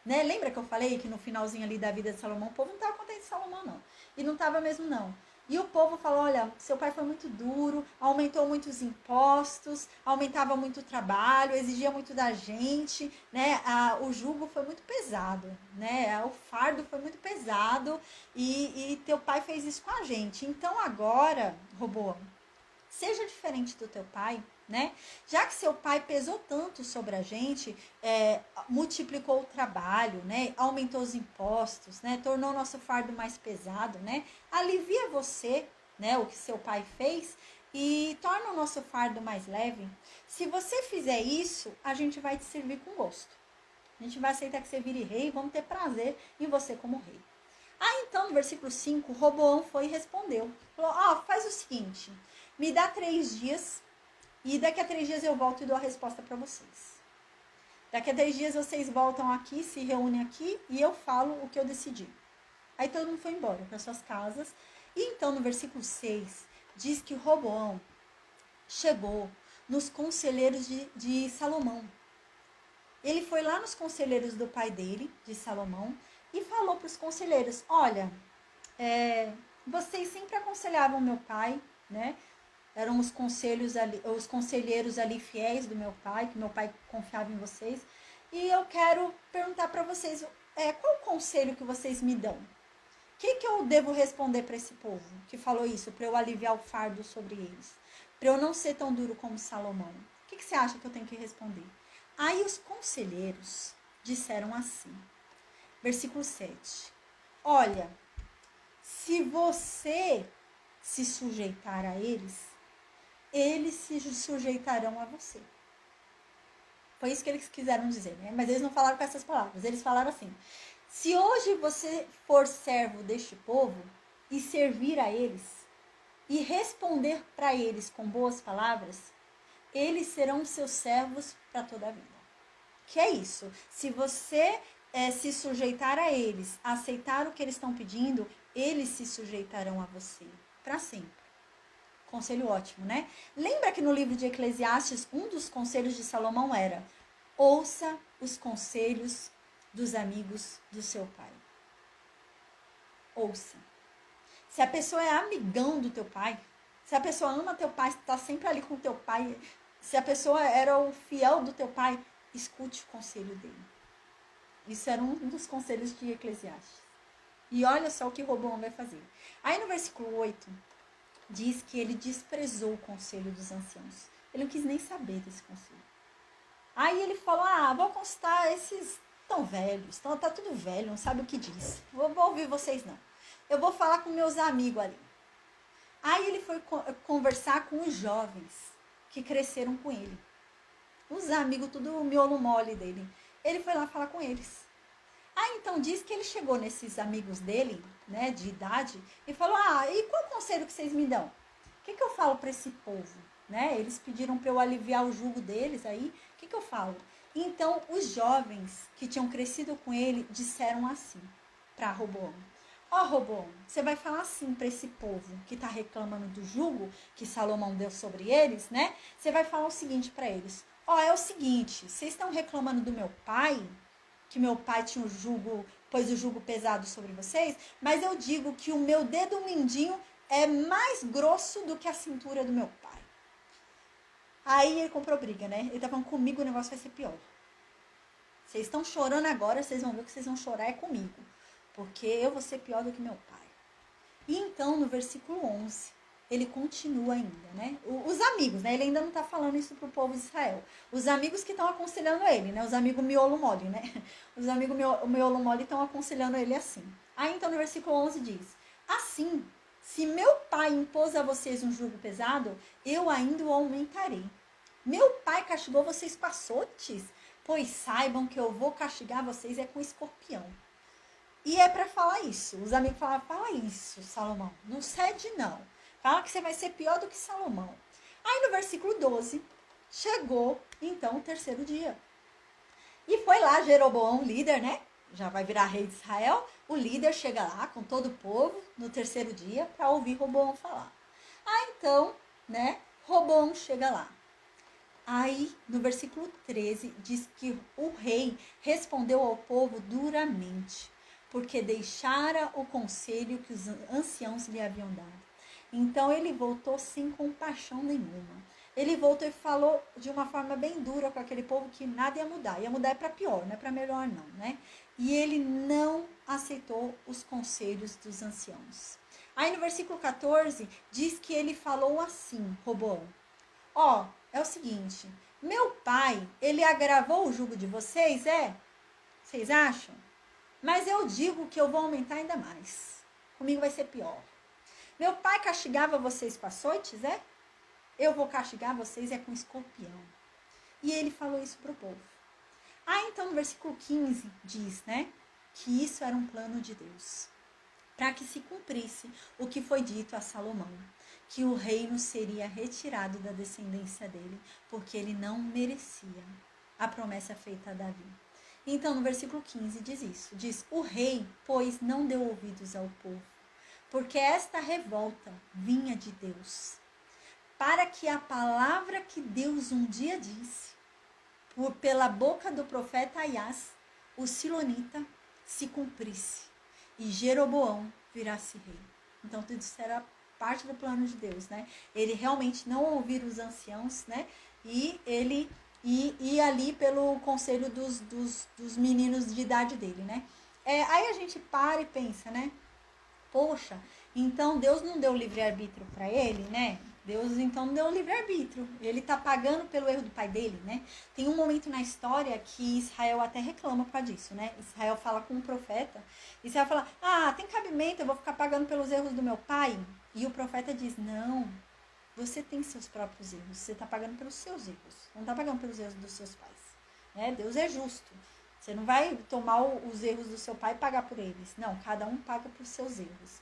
Né? Lembra que eu falei que no finalzinho ali da vida de Salomão, o povo não estava contente de Salomão, não. E não estava mesmo, não. E o povo falou, olha, seu pai foi muito duro, aumentou muitos impostos, aumentava muito o trabalho, exigia muito da gente, né? O jugo foi muito pesado, né? O fardo foi muito pesado e teu pai fez isso com a gente. Então agora, Roboão, seja diferente do teu pai, né? Já que seu pai pesou tanto sobre a gente, multiplicou o trabalho, né? Aumentou os impostos, né? Tornou o nosso fardo mais pesado, né? Alivia você, né? O que seu pai fez e torna o nosso fardo mais leve. Se você fizer isso, a gente vai te servir com gosto. A gente vai aceitar que você vire rei e vamos ter prazer em você como rei. Então, no versículo 5, Roboão foi e respondeu. Falou, faz o seguinte, me dá 3 dias e daqui a 3 dias eu volto e dou a resposta para vocês. Daqui a 3 dias vocês voltam aqui, se reúnem aqui e eu falo o que eu decidi. Aí todo mundo foi embora para suas casas. E então, no versículo 6, diz que Roboão chegou nos conselheiros de Salomão. Ele foi lá nos conselheiros do pai dele, de Salomão, e falou para os conselheiros, olha, vocês sempre aconselhavam meu pai, né? Eram os conselheiros ali fiéis do meu pai, que meu pai confiava em vocês. E eu quero perguntar para vocês, qual o conselho que vocês me dão? O que eu devo responder para esse povo que falou isso, para eu aliviar o fardo sobre eles? Para eu não ser tão duro como Salomão? O que você acha que eu tenho que responder? Aí os conselheiros disseram assim, versículo 7. Olha, se você se sujeitar a eles se sujeitarão a você. Foi isso que eles quiseram dizer, né? Mas eles não falaram com essas palavras. Eles falaram assim, se hoje você for servo deste povo e servir a eles e responder para eles com boas palavras, eles serão seus servos para toda a vida. Que é isso? Se você se sujeitar a eles, aceitar o que eles estão pedindo, eles se sujeitarão a você para sempre. Conselho ótimo, né? Lembra que no livro de Eclesiastes, um dos conselhos de Salomão era: ouça os conselhos dos amigos do seu pai. Ouça. Se a pessoa é amigão do teu pai, se a pessoa ama teu pai, está sempre ali com teu pai, se a pessoa era o fiel do teu pai, escute o conselho dele. Isso era um dos conselhos de Eclesiastes. E olha só o que Roboão vai fazer. Aí no versículo 8, diz que ele desprezou o conselho dos anciãos. Ele não quis nem saber desse conselho. Aí ele falou, vou consultar esses tão velhos, tá tudo velho, não sabe o que diz. Vou ouvir vocês não. Eu vou falar com meus amigos ali. Aí ele foi conversar com os jovens que cresceram com ele. Os amigos, tudo miolo mole dele. Ele foi lá falar com eles. Então diz que ele chegou nesses amigos dele, né, de idade, e falou, e qual conselho que vocês me dão? O que eu falo para esse povo? Né? Eles pediram para eu aliviar o jugo deles, aí, o que eu falo? Então, os jovens que tinham crescido com ele disseram assim para Roboão. Roboão, você vai falar assim para esse povo que está reclamando do jugo que Salomão deu sobre eles, né? Você vai falar o seguinte para eles. É o seguinte, vocês estão reclamando do meu pai, que meu pai tinha pôs o jugo pesado sobre vocês, mas eu digo que o meu dedo mindinho é mais grosso do que a cintura do meu pai. Aí ele comprou briga, né? Ele tá falando, comigo o negócio vai ser pior. Vocês estão chorando agora, vocês vão ver que vocês vão chorar comigo. Porque eu vou ser pior do que meu pai. E então, no versículo 11, ele continua ainda, né? Os amigos, né? Ele ainda não está falando isso para o povo de Israel. Os amigos que estão aconselhando ele, né? Os amigos miolo mole, né? Os amigos miolo mole estão aconselhando ele assim. Aí, então, no versículo 11 diz, assim, se meu pai impôs a vocês um jugo pesado, eu ainda o aumentarei. Meu pai castigou vocês com açoites, pois saibam que eu vou castigar vocês com escorpião. E é para falar isso. Os amigos falavam, fala isso, Salomão. Não cede, não. Fala que você vai ser pior do que Salomão. Aí no versículo 12, chegou, então, o terceiro dia. E foi lá Jeroboão, líder, né? Já vai virar rei de Israel. O líder chega lá com todo o povo no terceiro dia para ouvir Roboão falar. Então, né? Roboão chega lá. Aí, no versículo 13, diz que o rei respondeu ao povo duramente, porque deixara o conselho que os anciãos lhe haviam dado. Então, ele voltou sem compaixão nenhuma. Ele voltou e falou de uma forma bem dura com aquele povo que nada ia mudar. Ia mudar para pior, não é para melhor não, né? E ele não aceitou os conselhos dos anciãos. Aí, no versículo 14, diz que ele falou assim, Roboão. Ó, é o seguinte, meu pai, ele agravou o jugo de vocês, é? Vocês acham? Mas eu digo que eu vou aumentar ainda mais. Comigo vai ser pior. Meu pai castigava vocês com açoites, é? Eu vou castigar vocês é com escorpião. E ele falou isso pro povo. Então no versículo 15 diz, né, que isso era um plano de Deus, para que se cumprisse o que foi dito a Salomão, que o reino seria retirado da descendência dele, porque ele não merecia a promessa feita a Davi. Então, no versículo 15 diz isso, diz, o rei, pois, não deu ouvidos ao povo, porque esta revolta vinha de Deus, para que a palavra que Deus um dia disse, pela boca do profeta Aias, o silonita, se cumprisse, e Jeroboão virasse rei. Então, tudo isso era parte do plano de Deus, né? Ele realmente não ouvir os anciãos, né? E ele ia ali pelo conselho dos meninos de idade dele, né? Aí a gente para e pensa, né? Poxa, então Deus não deu livre-arbítrio para ele, né? Deus então não deu livre-arbítrio. Ele tá pagando pelo erro do pai dele, né? Tem um momento na história que Israel até reclama por causa disso, né? Israel fala com o profeta. Israel fala, tem cabimento, eu vou ficar pagando pelos erros do meu pai? E o profeta diz, não, você tem seus próprios erros. Você tá pagando pelos seus erros. Não tá pagando pelos erros dos seus pais. Né? Deus é justo. Você não vai tomar os erros do seu pai e pagar por eles. Não, cada um paga por seus erros.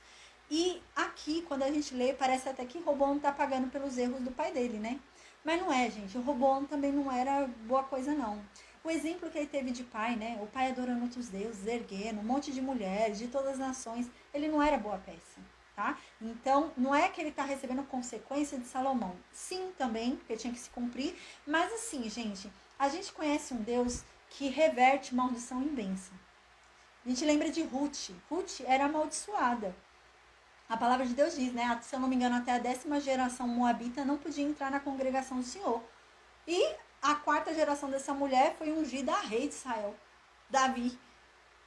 E aqui, quando a gente lê, parece até que Roboão está pagando pelos erros do pai dele, né? Mas não é, gente. O Roboão também não era boa coisa, não. O exemplo que ele teve de pai, né? O pai adorando outros deuses, erguendo um monte de mulheres, de todas as nações. Ele não era boa peça, tá? Então, não é que ele está recebendo consequência de Salomão. Sim, também, porque tinha que se cumprir. Mas assim, gente, a gente conhece um Deus que reverte maldição em bênção. A gente lembra de Ruth. Ruth era amaldiçoada. A palavra de Deus diz, né? Se eu não me engano, até a 10ª geração moabita não podia entrar na congregação do Senhor. E a 4ª geração dessa mulher foi ungida a rei de Israel, Davi.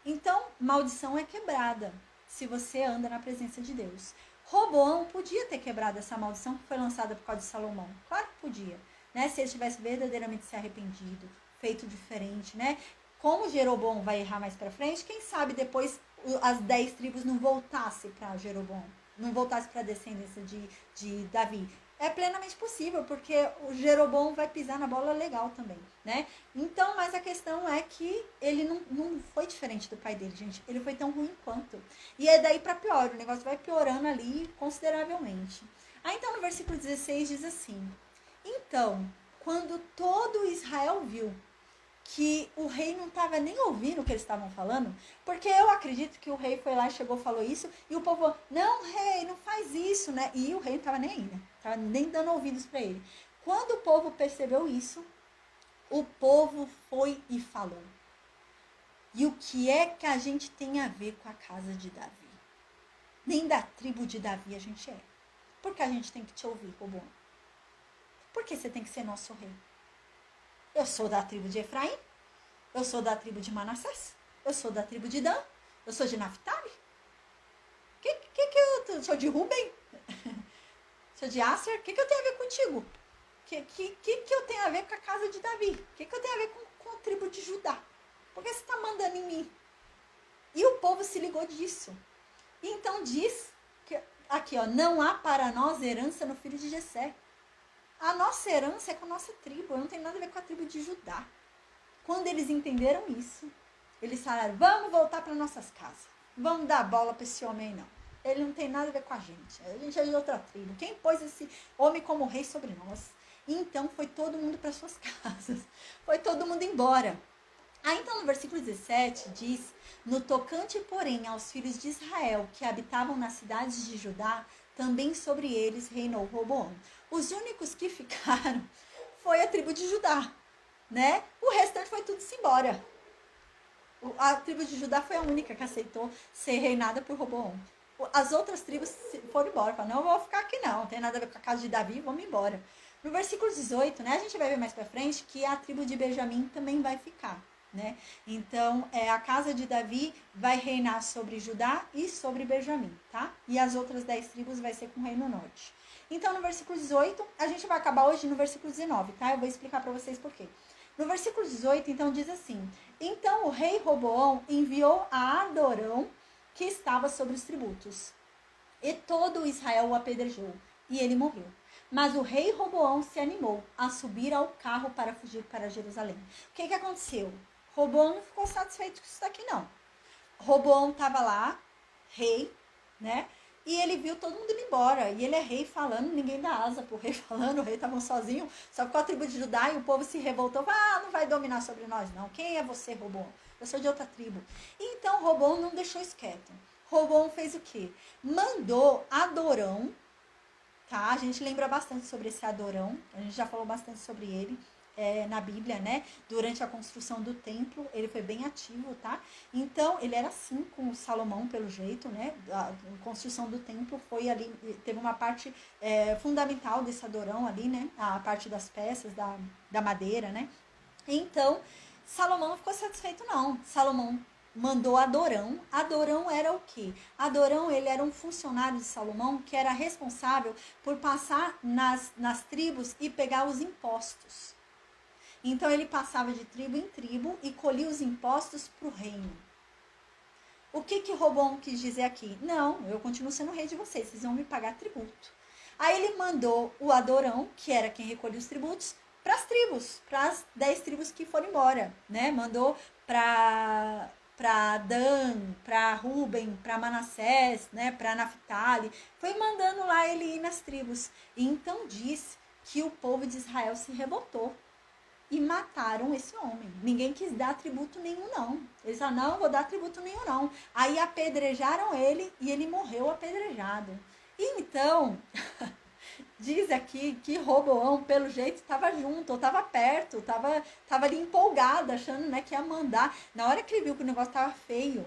Então, maldição é quebrada se você anda na presença de Deus. Roboão podia ter quebrado essa maldição que foi lançada por causa de Salomão. Claro que podia, né? Se ele tivesse verdadeiramente se arrependido, feito diferente, né? Como Jeroboão vai errar mais pra frente, quem sabe depois as 10 tribos não voltassem para Jeroboão, não voltassem para a descendência de Davi. É plenamente possível, porque o Jeroboão vai pisar na bola legal também, né? Então, mas a questão é que ele não foi diferente do pai dele, gente. Ele foi tão ruim quanto. E é daí para pior, o negócio vai piorando ali consideravelmente. Então, no versículo 16 diz assim, então, quando todo Israel viu que o rei não estava nem ouvindo o que eles estavam falando, porque eu acredito que o rei foi lá, chegou, falou isso, e o povo falou, não, rei, não faz isso, né? E o rei não estava nem aí, né? Estava nem dando ouvidos para ele. Quando o povo percebeu isso, o povo foi e falou. E o que é que a gente tem a ver com a casa de Davi? Nem da tribo de Davi a gente é. Por que a gente tem que te ouvir, Roboão? Por que você tem que ser nosso rei? Eu sou da tribo de Efraim, eu sou da tribo de Manassés, eu sou da tribo de Dan, eu sou de Naphtali. Que eu sou de Ruben? Sou de Asser? O que eu tenho a ver contigo? Que eu tenho a ver com a casa de Davi? O que eu tenho a ver com a tribo de Judá? Por que você está mandando em mim? E o povo se ligou disso. E então diz, que, aqui ó, não há para nós herança no filho de Jessé. A nossa herança é com a nossa tribo, não tem nada a ver com a tribo de Judá. Quando eles entenderam isso, eles falaram, vamos voltar para nossas casas. Vamos dar bola para esse homem aí, não. Ele não tem nada a ver com a gente é de outra tribo. Quem pôs esse homem como rei sobre nós? E então foi todo mundo para suas casas. Foi todo mundo embora. Então no versículo 17 diz, no tocante, porém, aos filhos de Israel que habitavam nas cidades de Judá, também sobre eles reinou Roboão. Os únicos que ficaram foi a tribo de Judá, né? O restante foi tudo-se embora. A tribo de Judá foi a única que aceitou ser reinada por Roboão. As outras tribos foram embora. Falaram, não, eu vou ficar aqui não tem nada a ver com a casa de Davi, vamos embora. No versículo 18, né, a gente vai ver mais pra frente que a tribo de Benjamim também vai ficar. Né? Então, a casa de Davi vai reinar sobre Judá e sobre Benjamim, tá? E as outras 10 tribos vai ser com o reino norte. Então, no versículo 18, a gente vai acabar hoje no versículo 19, tá? Eu vou explicar para vocês por quê. No versículo 18, então, diz assim: então o rei Roboão enviou a Adorão, que estava sobre os tributos, e todo Israel o apedrejou, e ele morreu. Mas o rei Roboão se animou a subir ao carro para fugir para Jerusalém. O que aconteceu? Roboão não ficou satisfeito com isso daqui, não. Roboão estava lá, rei, né? E ele viu todo mundo indo embora. E ele é rei falando, ninguém dá asa pro rei falando, o rei estava sozinho, só ficou a tribo de Judá e o povo se revoltou. Não vai dominar sobre nós, não. Quem é você, Roboão? Eu sou de outra tribo. Então, Roboão não deixou isso quieto. Roboão fez o quê? Mandou Adorão, tá? A gente lembra bastante sobre esse Adorão, a gente já falou bastante sobre ele na Bíblia, né? Durante a construção do templo, ele foi bem ativo, tá? Então, ele era assim com o Salomão, pelo jeito, né? A construção do templo foi ali, teve uma parte fundamental desse Adorão ali, né? A parte das peças, da madeira, né? Então, Salomão não ficou satisfeito, não. Salomão mandou Adorão. Adorão era o quê? Adorão, ele era um funcionário de Salomão que era responsável por passar nas tribos e pegar os impostos. Então, ele passava de tribo em tribo e colhia os impostos para o reino. O que Roboão quis dizer aqui? Não, eu continuo sendo rei de vocês, vocês vão me pagar tributo. Aí ele mandou o Adorão, que era quem recolhia os tributos, para as tribos, para as 10 tribos que foram embora, né? Mandou para Dan, para Ruben, para Manassés, né? Para Naphtali, foi mandando lá ele ir nas tribos. E então diz que o povo de Israel se revoltou e mataram esse homem. Ninguém quis dar tributo nenhum, não. Eles falaram, não, vou dar tributo nenhum, não. Aí apedrejaram ele e ele morreu apedrejado. E então, diz aqui que Roboão, pelo jeito, estava junto, ou estava perto, estava ali empolgado, achando, né, que ia mandar. Na hora que ele viu que o negócio estava feio,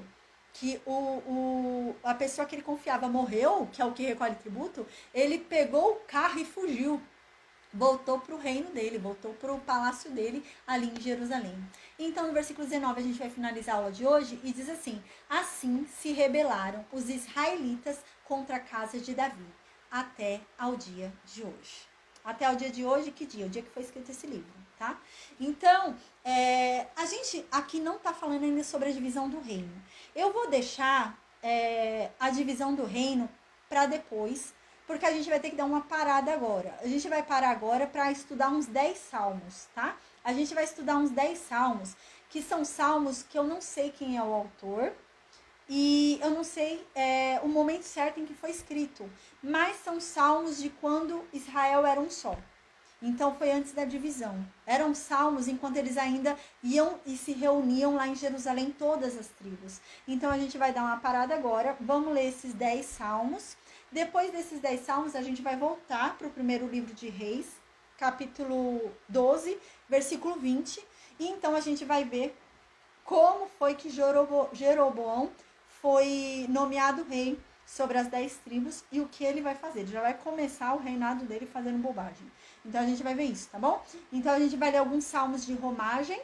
que a pessoa que ele confiava morreu, que é o que recolhe tributo, ele pegou o carro e fugiu. Voltou para o reino dele, voltou para o palácio dele ali em Jerusalém. Então, no versículo 19, a gente vai finalizar a aula de hoje e diz assim: assim se rebelaram os israelitas contra a casa de Davi, até ao dia de hoje. Até ao dia de hoje, que dia? O dia que foi escrito esse livro, tá? Então, a gente aqui não está falando ainda sobre a divisão do reino. Eu vou deixar a divisão do reino para depois, porque a gente vai ter que dar uma parada agora. A gente vai parar agora para estudar uns 10 salmos, tá? A gente vai estudar uns 10 salmos, que são salmos que eu não sei quem é o autor, e eu não sei o momento certo em que foi escrito, mas são salmos de quando Israel era um só. Então foi antes da divisão. Eram salmos enquanto eles ainda iam e se reuniam lá em Jerusalém, todas as tribos. Então a gente vai dar uma parada agora, vamos ler esses 10 salmos. Depois desses 10 salmos, a gente vai voltar para o primeiro livro de Reis, capítulo 12, versículo 20. E então a gente vai ver como foi que Jeroboão foi nomeado rei sobre as 10 tribos e o que ele vai fazer. Ele já vai começar o reinado dele fazendo bobagem. Então a gente vai ver isso, tá bom? Então a gente vai ler alguns salmos de romagem.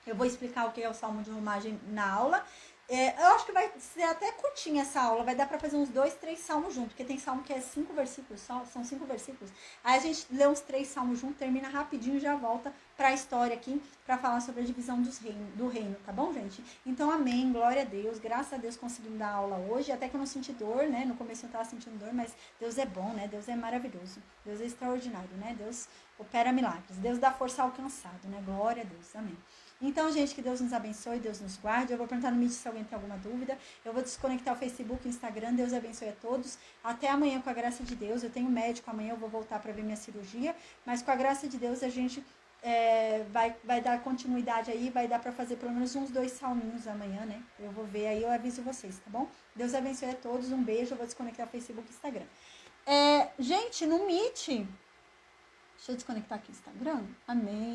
Eu vou explicar o que é o salmo de romagem na aula. Eu acho que vai ser até curtinha essa aula, vai dar para fazer uns 2, 3 salmos juntos, porque tem salmo que é 5 versículos só, são 5 versículos. Aí a gente lê uns 3 salmos juntos, termina rapidinho e já volta para a história aqui, para falar sobre a divisão do reino, tá bom, gente? Então, amém, glória a Deus, graças a Deus conseguimos dar aula hoje, até que eu não senti dor, né? No começo eu tava sentindo dor, mas Deus é bom, né? Deus é maravilhoso, Deus é extraordinário, né? Deus opera milagres, Deus dá força ao cansado, né? Glória a Deus, amém. Então, gente, que Deus nos abençoe, Deus nos guarde. Eu vou perguntar no Meet se alguém tem alguma dúvida. Eu vou desconectar o Facebook e o Instagram. Deus abençoe a todos. Até amanhã, com a graça de Deus. Eu tenho médico amanhã, eu vou voltar para ver minha cirurgia. Mas com a graça de Deus, a gente vai dar continuidade aí, vai dar para fazer pelo menos uns 2 salminhos amanhã, né? Eu vou ver aí, eu aviso vocês, tá bom? Deus abençoe a todos, um beijo, eu vou desconectar o Facebook e Instagram. Gente, no Meet, deixa eu desconectar aqui o Instagram, amém.